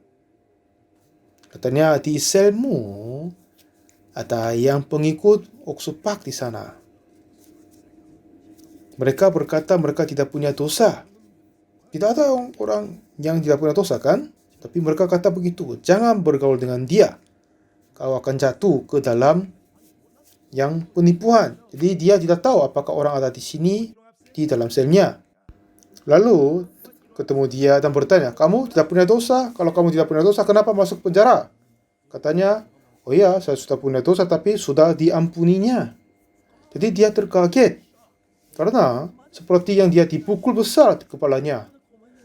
Katanya di selmu ada yang pengikut Oksupak di sana. Mereka berkata mereka tidak punya dosa. Tidak ada orang yang tidak punya dosa kan? Tapi mereka kata begitu, jangan bergaul dengan dia. Kau akan jatuh ke dalam yang penipuan. Jadi dia tidak tahu apakah orang ada di sini, di dalam selnya. Lalu ketemu dia dan bertanya, kamu tidak punya dosa? Kalau kamu tidak punya dosa, kenapa masuk penjara? Katanya, oh iya, saya sudah punya dosa, tapi sudah diampuninya. Jadi dia terkaget. Karena seperti yang dia dipukul besar di kepalanya.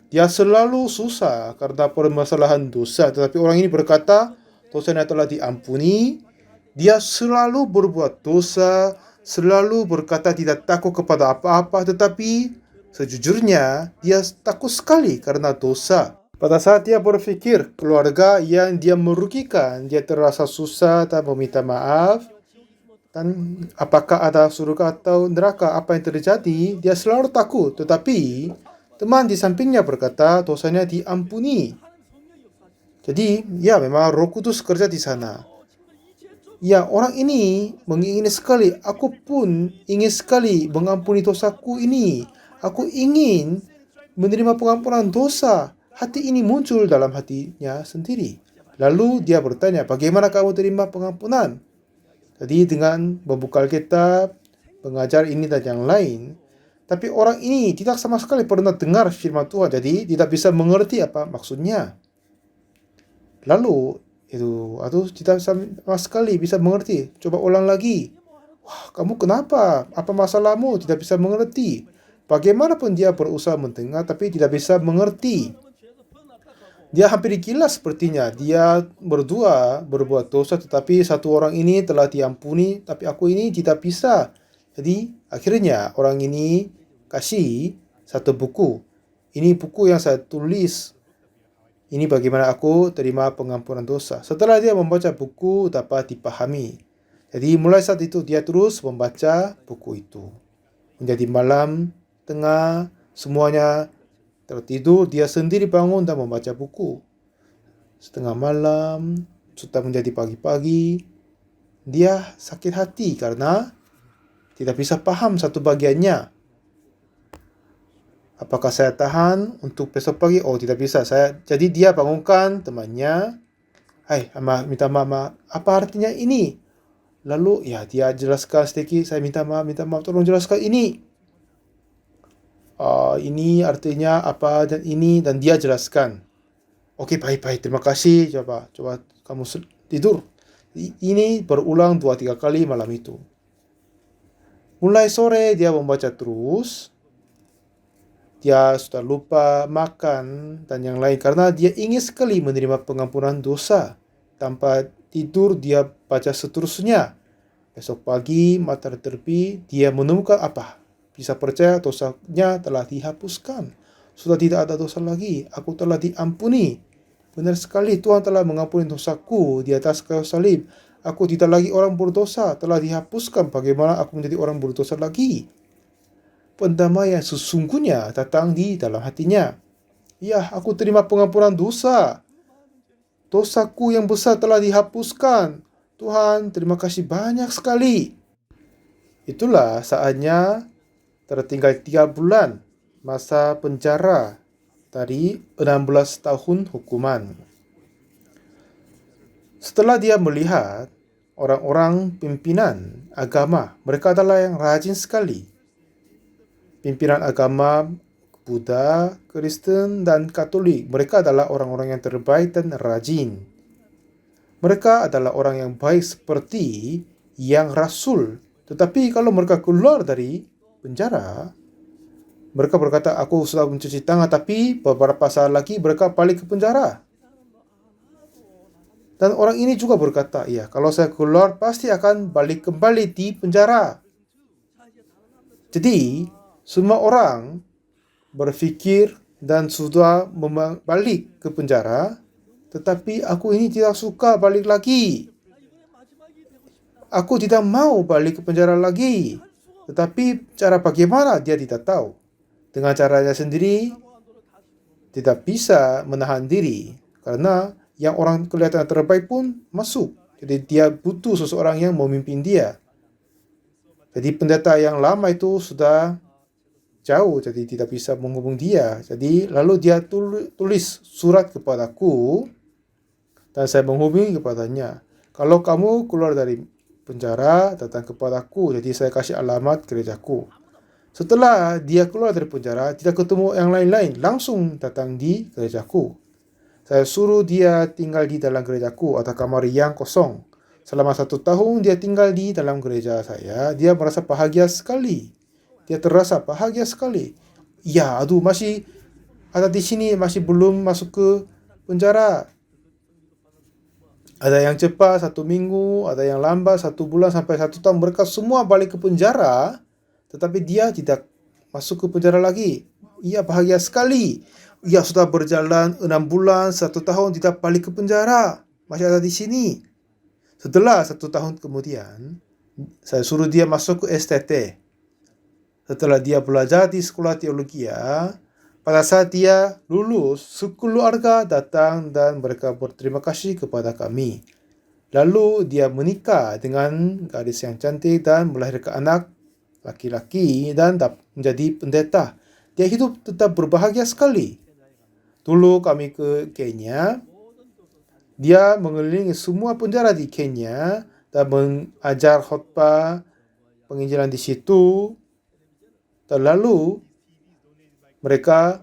Dia selalu susah karena permasalahan dosa. Tetapi orang ini berkata, dosanya telah diampuni. Dia selalu berbuat dosa, selalu berkata tidak takut kepada apa-apa, tetapi sejujurnya, dia takut sekali karena dosa. Pada saat dia berpikir keluarga yang dia merugikan, dia terasa susah dan meminta maaf. Dan apakah ada surga atau neraka, apa yang terjadi, dia selalu takut. Tetapi teman di sampingnya berkata dosanya diampuni. Jadi ya memang Roh Kudus kerja di sana. Ya, orang ini mengingini sekali, aku pun ingin sekali mengampuni dosaku ini. Aku ingin menerima pengampunan dosa. Hati ini muncul dalam hatinya sendiri. Lalu dia bertanya, bagaimana kamu terima pengampunan? Jadi dengan membuka Alkitab, mengajar ini dan yang lain. Tapi orang ini tidak sama sekali pernah dengar firman Tuhan. Jadi tidak bisa mengerti apa maksudnya. Lalu aduh tidak sama sekali bisa mengerti. Coba ulang lagi. Wah, kamu kenapa? Apa masalahmu? Tidak bisa mengerti. Bagaimanapun dia berusaha mendengar, tapi tidak bisa mengerti. Dia hampir gila sepertinya. Dia berdua berbuat dosa, tetapi satu orang ini telah diampuni, tapi aku ini tidak bisa. Jadi akhirnya orang ini kasih satu buku. Ini buku yang saya tulis. Ini bagaimana aku terima pengampunan dosa. Setelah dia membaca buku, dapat dipahami. Jadi mulai saat itu dia terus membaca buku itu. Menjadi malam tengah, semuanya tertidur, dia sendiri bangun dan membaca buku. Setengah malam, sudah menjadi pagi-pagi, dia sakit hati karena tidak bisa paham satu bagiannya. Apakah saya tahan untuk besok pagi? Oh, tidak bisa. Jadi dia bangunkan temannya. Hai, minta maaf. Apa artinya ini? Lalu ya dia jelaskan sedikit. Saya minta maaf. Tolong jelaskan ini. Ini artinya apa dan ini, dan dia jelaskan. Oke, baik. Terima kasih. Coba kamu tidur. Ini berulang 2-3 kali malam itu. Mulai sore dia membaca terus. Dia sudah lupa makan dan yang lain karena dia ingin sekali menerima pengampunan dosa. Tanpa tidur dia baca seterusnya. Besok pagi matahari terbit, dia menemukan apa? Bisa percaya dosanya telah dihapuskan. Sudah tidak ada dosa lagi. Aku telah diampuni. Benar sekali, Tuhan telah mengampuni dosaku di atas kayu salib. Aku tidak lagi orang berdosa, telah dihapuskan. Bagaimana aku menjadi orang berdosa lagi? Pendamaian sesungguhnya datang di dalam hatinya. Ya, aku terima pengampunan dosa. Dosaku yang besar telah dihapuskan. Tuhan, terima kasih banyak sekali. Itulah saatnya tertinggal 3 bulan masa penjara dari 16 tahun hukuman. Setelah dia melihat orang-orang pimpinan agama, mereka adalah yang rajin sekali. Pimpinan agama Buddha, Kristen, dan Katolik, mereka adalah orang-orang yang terbaik dan rajin. Mereka adalah orang yang baik seperti yang rasul. Tetapi kalau mereka keluar dari penjara, mereka berkata, aku sudah mencuci tangan, tapi beberapa saat lagi mereka balik ke penjara. Dan orang ini juga berkata, ya, kalau saya keluar pasti akan balik kembali di penjara. Jadi, semua orang berpikir dan sudah balik ke penjara, tetapi aku ini tidak suka balik lagi. Aku tidak mau balik ke penjara lagi. Tetapi cara bagaimana dia tidak tahu. Dengan caranya sendiri, tidak bisa menahan diri. Karena yang orang kelihatan terbaik pun masuk. Jadi dia butuh seseorang yang memimpin dia. Jadi pendeta yang lama itu sudah jauh, jadi tidak bisa menghubung dia. Jadi lalu dia tulis surat kepadaku dan saya menghubungi kepadanya. Kalau kamu keluar dari penjara, datang kepadaku. Jadi saya kasih alamat gerejaku. Setelah dia keluar dari penjara, tidak ketemu yang lain-lain, langsung datang di gerejaku. Saya suruh dia tinggal di dalam gerejaku atau kamar yang kosong. Selama 1 tahun dia tinggal di dalam gereja saya, dia merasa bahagia sekali. Dia terasa bahagia sekali. Ya, masih ada di sini, masih belum masuk ke penjara. Ada yang cepat 1 minggu, ada yang lambat 1 bulan sampai 1 tahun. Mereka semua balik ke penjara, tetapi dia tidak masuk ke penjara lagi. Ia bahagia sekali. Ia sudah berjalan 6 bulan, 1 tahun tidak balik ke penjara. Masih ada di sini. Setelah 1 tahun kemudian, saya suruh dia masuk ke STT. Setelah dia belajar di sekolah teologi, pada saat dia lulus, sekeluarga datang dan mereka berterima kasih kepada kami. Lalu dia menikah dengan gadis yang cantik dan melahirkan anak laki-laki dan menjadi pendeta. Dia hidup tetap berbahagia sekali. Dulu kami ke Kenya. Dia mengelilingi semua penjara di Kenya dan mengajar khotbah penginjilan di situ. Dan lalu mereka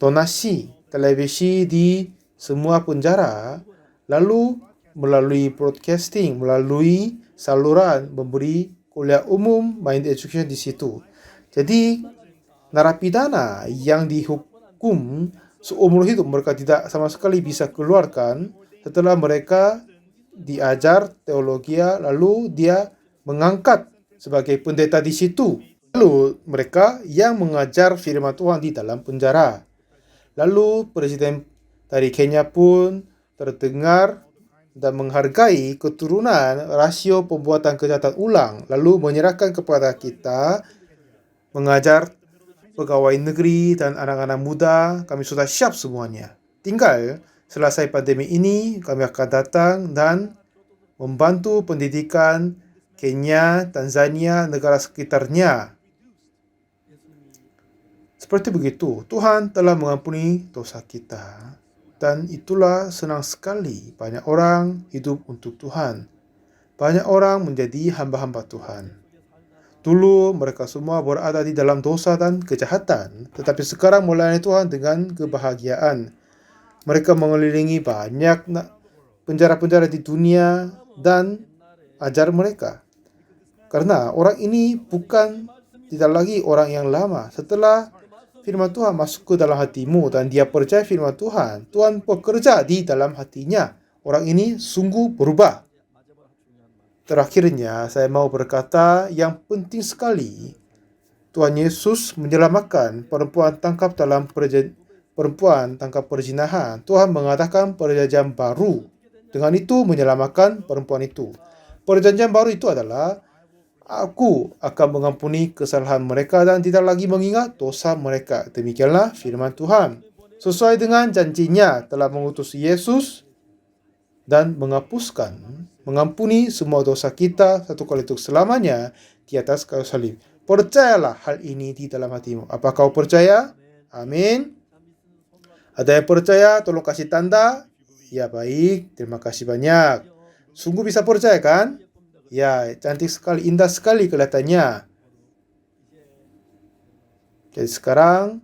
donasi televisi di semua penjara, lalu melalui broadcasting, melalui saluran memberi kuliah umum mind education di situ. Jadi narapidana yang dihukum seumur hidup, mereka tidak sama sekali bisa keluarkan setelah mereka diajar teologi, lalu dia mengangkat sebagai pendeta di situ. Lalu mereka yang mengajar firman Tuhan di dalam penjara. Lalu presiden dari Kenya pun terdengar dan menghargai keturunan rasio pembuatan kejahatan ulang, lalu menyerahkan kepada kita mengajar pegawai negeri dan anak-anak muda. Kami sudah siap semuanya. Tinggal selesai pandemi ini, kami akan datang dan membantu pendidikan Kenya, Tanzania, negara sekitarnya. Seperti begitu, Tuhan telah mengampuni dosa kita. Dan itulah senang sekali banyak orang hidup untuk Tuhan. Banyak orang menjadi hamba-hamba Tuhan. Dulu mereka semua berada di dalam dosa dan kejahatan, tetapi sekarang melayani Tuhan dengan kebahagiaan. Mereka mengelilingi banyak penjara-penjara di dunia dan ajar mereka. Karena orang ini bukan tidak lagi orang yang lama. Setelah firman Tuhan masuk ke dalam hatimu dan dia percaya firman Tuhan, Tuhan bekerja di dalam hatinya. Orang ini sungguh berubah. Terakhirnya, saya mau berkata yang penting sekali, Tuhan Yesus menyelamatkan perempuan tangkap perzinahan. Tuhan mengadakan perjanjian baru. Dengan itu menyelamatkan perempuan itu. Perjanjian baru itu adalah, aku akan mengampuni kesalahan mereka dan tidak lagi mengingat dosa mereka. Demikianlah firman Tuhan. Sesuai dengan janjinya telah mengutus Yesus dan menghapuskan, mengampuni semua dosa kita satu kali untuk selamanya di atas kayu salib. Percayalah hal ini di dalam hatimu. Apa kau percaya? Amin. Ada yang percaya? Tolong kasih tanda. Ya baik, terima kasih banyak. Sungguh bisa percaya kan? Ya, cantik sekali, indah sekali kelihatannya. Jadi sekarang,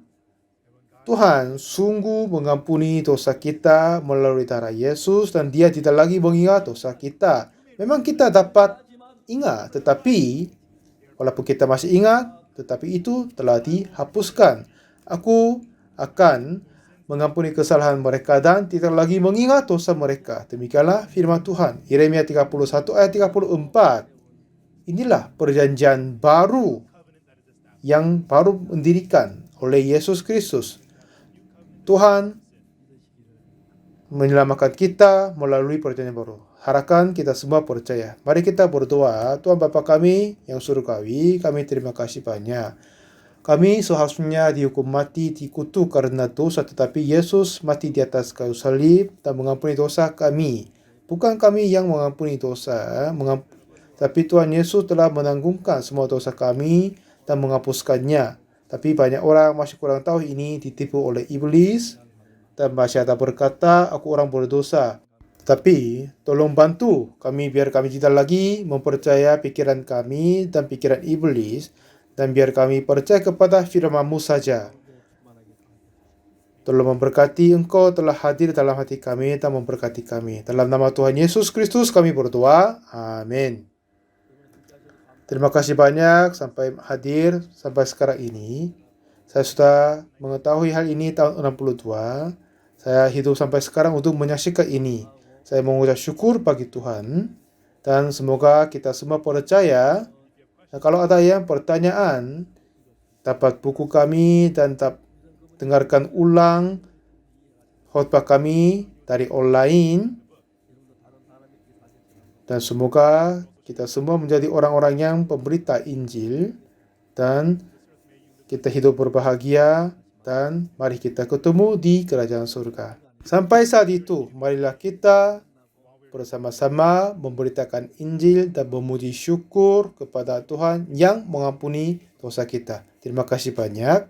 Tuhan sungguh mengampuni dosa kita melalui darah Yesus dan Dia tidak lagi mengingat dosa kita. Memang kita dapat ingat, tetapi walaupun kita masih ingat, tetapi itu telah dihapuskan. Aku akan mengampuni kesalahan mereka dan tidak lagi mengingat dosa mereka. Demikianlah firman Tuhan. Yeremia 31 ayat 34. Inilah perjanjian baru yang baru mendirikan oleh Yesus Kristus. Tuhan menyelamatkan kita melalui perjanjian baru. Harapkan kita semua percaya. Mari kita berdoa. Tuhan Bapa kami yang surgawi, kami terima kasih banyak. Kami seharusnya dihukum mati, dikutuk karena dosa, tetapi Yesus mati di atas kayu salib dan mengampuni dosa kami. Bukan kami yang mengampuni dosa, tapi Tuhan Yesus telah menanggungkan semua dosa kami dan menghapuskannya. Tapi banyak orang masih kurang tahu ini, ditipu oleh iblis dan masih ada berkata, aku orang berdosa. Tapi tolong bantu kami biar kami tidak lagi mempercaya pikiran kami dan pikiran iblis, dan biar kami percaya kepada firman-Mu saja. Tolong memberkati, Engkau telah hadir dalam hati kami dan memberkati kami. Dalam nama Tuhan Yesus Kristus kami berdoa. Amin. Terima kasih banyak sampai hadir sampai sekarang ini. Saya sudah mengetahui hal ini tahun 62. Saya hidup sampai sekarang untuk menyaksikan ini. Saya mengucap syukur bagi Tuhan. Dan semoga kita semua percaya. Nah, kalau ada yang pertanyaan, dapat buku kami dan dengarkan ulang khotbah kami dari online. Dan semoga kita semua menjadi orang-orang yang pemberita Injil dan kita hidup berbahagia dan mari kita ketemu di kerajaan surga. Sampai saat itu, marilah kita bersama-sama memberitakan Injil dan memuji syukur kepada Tuhan yang mengampuni dosa kita. Terima kasih banyak.